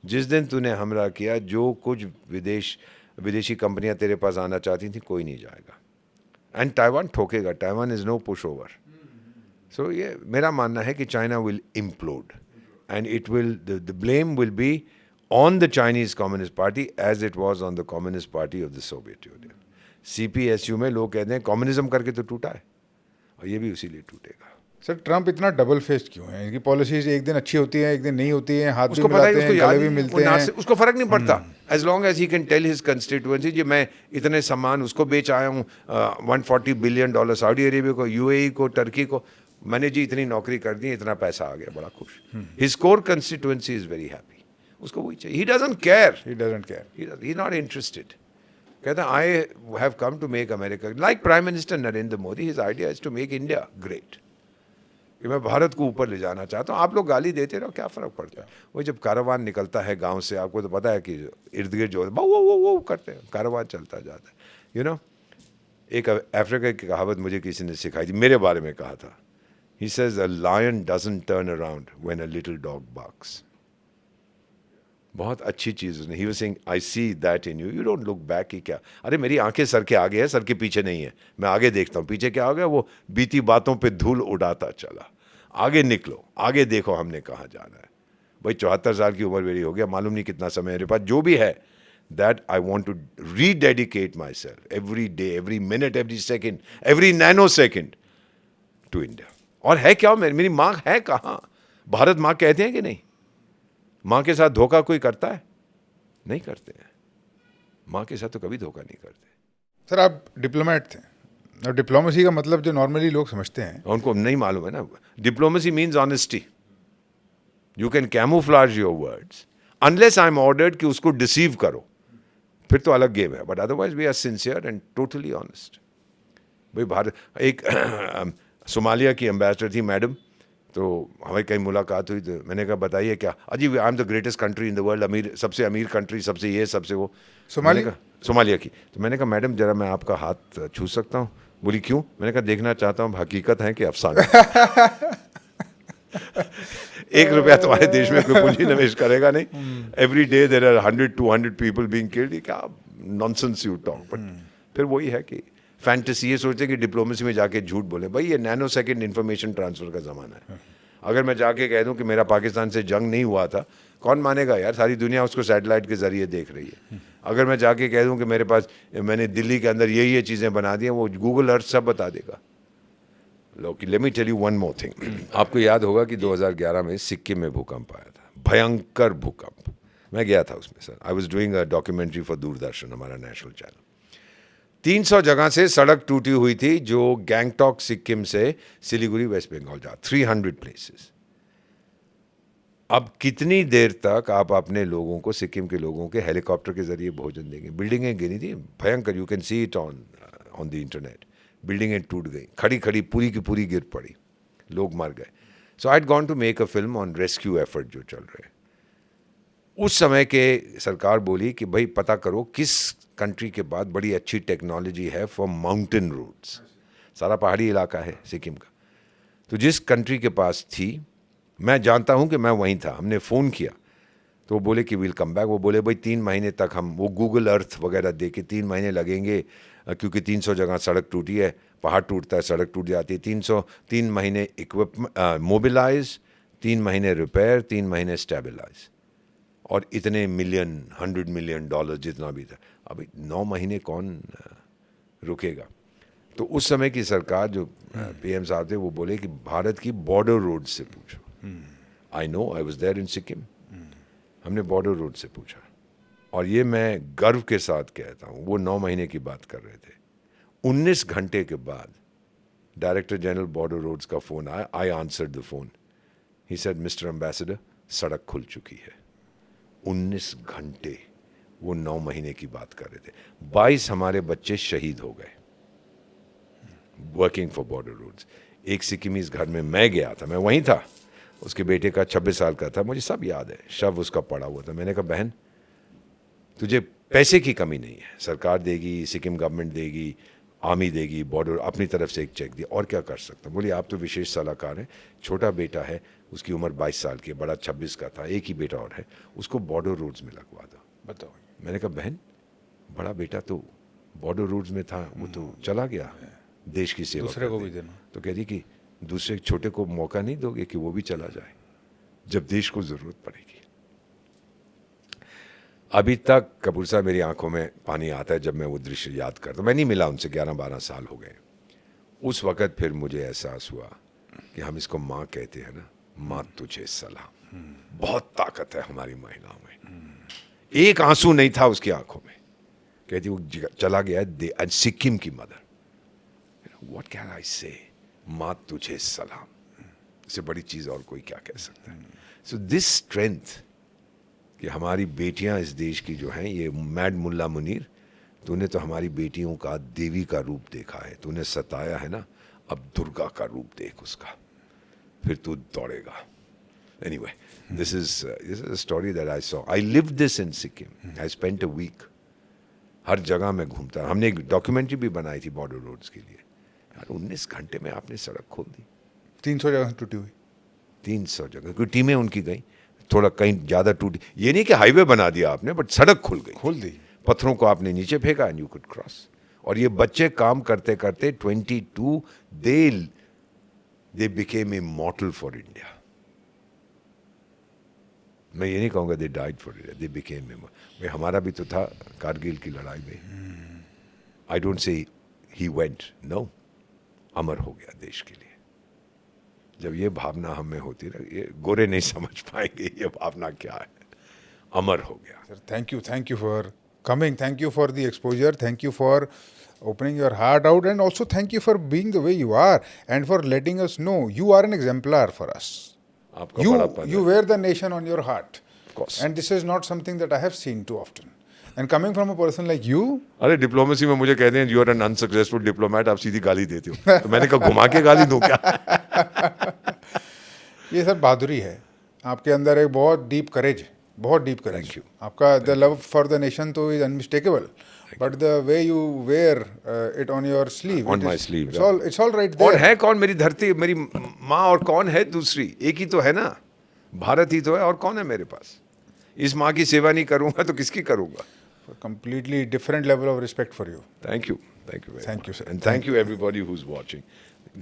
जिस दिन तूने हमला किया, जो कुछ विदेशी कंपनियां तेरे पास आना चाहती थी, कोई नहीं जाएगा। एंड ताइवान ठोकेगा। Taiwan is no pushover. So ये मेरा मानना है कि China will implode and it will, the blame will be on the Chinese Communist Party as it was on the Communist Party of the Soviet Union. CPSU में लोग कहते हैं communism करके तो टूटा है, और ये भी उसीलिए टूटेगा। सर ट्रम्प इतना डबल फेस्ड क्यों है? इनकी पॉलिसीज एक दिन अच्छी होती हैं, एक दिन नहीं होती हैं, हाथ भी उसको पता है, मिलाते उसको हैं, याद गले भी नहीं, मिलते हैं। उसको फर्क नहीं पड़ता। As long as he can tell his constituency जी मैं इतने सामान उसको बेच आया हूँ, $140 बिलियन सऊदी अरेबिया को, UAE को, टर्की को, मैंने जी इतनी नौकरी कर दी, इतना पैसा आ गया, बड़ा खुश। His core constituency is very happy. उसको वही चाहिए। He doesn't care, he not interested. कहता I have come to make America like prime minister Narendra Modi. His idea is to make India great, कि मैं भारत को ऊपर ले जाना चाहता हूँ। आप लोग गाली देते रहो, क्या फ़र्क पड़ता है? वो जब कारवान निकलता है गांव से, आपको तो पता है कि इर्द गिर्द जो वो करते हैं, कारवान चलता जाता है। यू नो, एक अफ्रीका की कहावत मुझे किसी ने सिखाई थी, मेरे बारे में कहा था। He says a lion doesn't turn around when a little dog barks. बहुत अच्छी चीज़ उसने। He was saying I see that in you, you don't look back. कि क्या, अरे मेरी आंखें सर के आगे है, सर के पीछे नहीं है। मैं आगे देखता हूँ, पीछे क्या हो गया? वो बीती बातों पे धूल उड़ाता चला। आगे निकलो, आगे देखो हमने कहाँ जाना है। भाई 74 साल की उम्र मेरी हो गया, मालूम नहीं कितना समय मेरे पास। जो भी है, that I want to rededicate myself every day, every minute, every second, every nanosecond to India. और है क्या? मेरी माँ है कहाँ? भारत माँ कहते हैं कि नहीं? माँ के साथ धोखा कोई करता है? नहीं करते हैं। माँ के साथ तो कभी धोखा नहीं करते। सर आप डिप्लोमेट थे, और डिप्लोमेसी का मतलब जो नॉर्मली लोग समझते हैं, उनको नहीं मालूम है ना। Diplomacy means honesty. You can camouflage your words unless I am ordered कि उसको डिसीव करो, फिर तो अलग गेम है, but otherwise we are sincere and totally honest. भाई भारत एक सोमालिया की एम्बेसडर थी मैडम, तो हमारी कहीं मुलाकात हुई, तो मैंने कहा बताइए क्या, अजी I am the greatest country in the world, अमीर, सबसे अमीर कंट्री, सबसे ये सबसे वो। सोमाली? मैंने कहा सोमालिया की। तो मैंने कहा मैडम जरा मैं आपका हाथ छू सकता हूँ? बोली क्यों? मैंने कहा देखना चाहता हूँ हकीकत है कि अफसाना। 1 रुपया तुम्हारे देश में कोई पूंजी निवेश करेगा नहीं। Every day there are 100-200 people being killed. क्या नॉनसेंस यू टॉक। बट फिर वही है कि फैंटेसी, ये सोचते कि डिप्लोमेसी में जाके झूठ बोले। भाई ये नैनो सेकंड इन्फॉर्मेशन ट्रांसफर का ज़माना है। अगर मैं जाके कह दूं कि मेरा पाकिस्तान से जंग नहीं हुआ था, कौन मानेगा यार? सारी दुनिया उसको सैटेलाइट के ज़रिए देख रही है। अगर मैं जाके कह दूं कि मेरे पास, मैंने दिल्ली के अंदर ये चीज़ें बना दी हैं, वो गूगल अर्थ सब बता देगा। Let me tell you one more thing. आपको याद होगा कि 2011 में सिक्किम में भूकंप आया था, भयंकर भूकंप। मैं गया था उसमें sir. I was doing a documentary for Doordarshan, हमारा नेशनल चैनल। 300 जगह से सड़क टूटी हुई थी जो गैंगटॉक सिक्किम से सिलीगुड़ी वेस्ट बंगाल जा, 300 प्लेसेस। अब कितनी देर तक आप अपने लोगों को, सिक्किम के लोगों के हेलीकॉप्टर के जरिए भोजन देंगे? बिल्डिंगें गिरी थी भयंकर, you can see it on the internet. बिल्डिंगें टूट गई, खड़ी खड़ी पूरी की पूरी गिर पड़ी, लोग मर गए। So I had gone to make a film on rescue effort जो चल रहे हैं। उस समय के सरकार बोली कि भाई पता करो किस कंट्री के बाद बड़ी अच्छी टेक्नोलॉजी है फॉर माउंटेन रोड्स। सारा पहाड़ी इलाका है सिक्किम का। तो जिस कंट्री के पास थी, मैं जानता हूं कि मैं वहीं था, हमने फ़ोन किया तो वो बोले कि विल कम बैक। वो बोले भाई 3 महीने तक हम, वो गूगल अर्थ वगैरह दे के 3 महीने लगेंगे, क्योंकि 300 जगह सड़क टूटी है, पहाड़ टूटता है, सड़क टूट जाती है। 3 महीने इक्विपमेंट मोबिलाइज, 3 महीने रिपेयर, 3 महीने स्टेबलाइज, और इतने मिलियन, $100 मिलियन जितना भी था। अभी 9 महीने कौन रुकेगा? तो उस समय की सरकार, जो पीएम साहब थे, वो बोले कि भारत की बॉर्डर रोड से पूछो। I know, I was there in Sikkim. हमने बॉर्डर रोड से पूछा, और ये मैं गर्व के साथ कहता हूँ, वो 9 महीने की बात कर रहे थे। 19 घंटे के बाद डायरेक्टर जनरल बॉर्डर रोड्स का फ़ोन आया। I answered the phone. He said mister ambassador, सड़क खुल चुकी है। 19 घंटे, वो 9 महीने की बात कर रहे थे। 22 हमारे बच्चे शहीद हो गए वर्किंग फॉर बॉर्डर रोड्स। एक सिक्किमीज घर में मैं गया था, मैं वहीं था, उसके बेटे का 26 साल का था, मुझे सब याद है, शव उसका पड़ा हुआ था। मैंने कहा बहन, तुझे पैसे की कमी नहीं है, सरकार देगी, सिक्किम गवर्नमेंट देगी, आर्मी देगी, बॉर्डर अपनी तरफ से एक चेक दिया, और क्या कर सकता हूँ? बोली आप तो विशेष सलाहकार हैं, छोटा बेटा है, उसकी उम्र 22 साल की है, बड़ा 26 का था, एक ही बेटा और है, उसको बॉर्डर रोड्स में लगवा दो। बताओ। मैंने कहा बहन, बड़ा बेटा तो बॉर्डर रोड्स में था, वो तो चला गया देश की सेवा दूसरे को करने। भी देना। तो कह रही कि दूसरे छोटे को मौका नहीं दोगे कि वो भी चला जाए जब देश को जरूरत पड़ेगी? अभी तक कपूर साहब, मेरी आंखों में पानी आता है जब मैं वो दृश्य याद करता हूं। मैं नहीं मिला उनसे, 11-12 साल हो गए। उस वक़्त फिर मुझे एहसास हुआ कि हम इसको माँ कहते हैं ना, माँ तुझे सलाम। बहुत ताकत है हमारी महिलाओं में। एक आंसू नहीं था उसकी आंखों में। कहती वो चला गया है, सिक्किम की मदर। व्हाट कैन आई से? माँ तुझे सलाम, इससे बड़ी चीज और कोई क्या कह सकता है? सो दिस स्ट्रेंथ कि हमारी बेटियां इस देश की जो हैं, ये मैड मुल्ला मुनीर, तूने तो हमारी बेटियों का देवी का रूप देखा है, तूने सताया है ना, अब दुर्गा का रूप देख उसका, फिर तू दौड़ेगा। Anyway, this is a story that I saw. I lived this in Sikkim. I spent a week. हर जगह में घूमता। हमने एक डॉक्यूमेंट्री भी बनाई थी बॉर्डर रोड्स के लिए। यार 19 घंटे में आपने सड़क खोल दी। 300 जगह टूटी हुई। 300 जगह, क्योंकि टीमें उनकी गई, थोड़ा कहीं ज़्यादा टूटी। ये नहीं कि हाईवे बना दिया आपने, बट सड़क खुल गई, खोल दी। पत्थरों को आपने नीचे फेंका एंड यू कुड क्रॉस। और ये बच्चे काम करते करते 22, they became immortal for India. मैं ये नहीं कहूँगा they died for India, they became immortal. भाई हमारा भी तो था कारगिल की लड़ाई में। I don't say he went, no, अमर हो गया देश के लिए। जब ये भावना हमें होती है ना, ये गोरे नहीं समझ पाएंगे ये भावना क्या है। अमर हो गया। Sir, thank you for coming. Thank you for the exposure. Thank you for opening your heart out, and also thank you for being the way you are and for letting us know you are an exemplar for us. आपका बड़ा पद You है। wear the nation on your heart. Of course. And this is not something that I have seen too often. And coming from a person like you, अरे diplomacy में मुझे कहते हैं you are an unsuccessful diplomat, आप सीधी गाली देते हो, तो मैंने कहा घुमा के गाली दूं क्या? ये सर बहादुरी है आपके अंदर, एक बहुत डीप करेज, बहुत डीप करेज। Thank you. आपका the love for the nation तो is unmistakable, but the way you wear it on your sleeve, On my sleeve, it's all right और देयर। है कौन मेरी धरती, मेरी माँ, और कौन है दूसरी? एक ही तो है ना, भारत ही तो है, और कौन है मेरे पास? इस माँ की सेवा नहीं करूंगा तो किसकी करूंगा? Completely different level of respect for you. Thank you very Thank you, much. sir. And thank you everybody who's watching.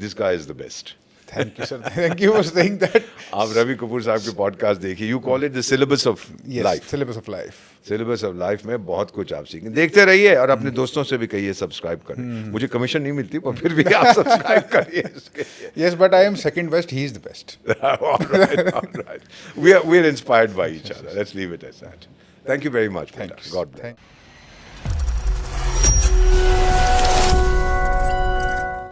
This guy is the best. Thank you sir, thank you for saying that. आप रवि कपूर साहब के podcast देखिए, you call it the syllabus of life. Syllabus of life. Syllabus of life में बहुत कुछ आप सीखें, देखते रहिए, और अपने दोस्तों से भी कहिए सब्सक्राइब करें। मुझे कमीशन नहीं मिलती, पर फिर भी आप सब्सक्राइब करिए इसके लिए। Yes, but I am second best, he is the best. all right. We are inspired by each other. Let's leave it as that. Thank you very much. Thank you. God bless. Thank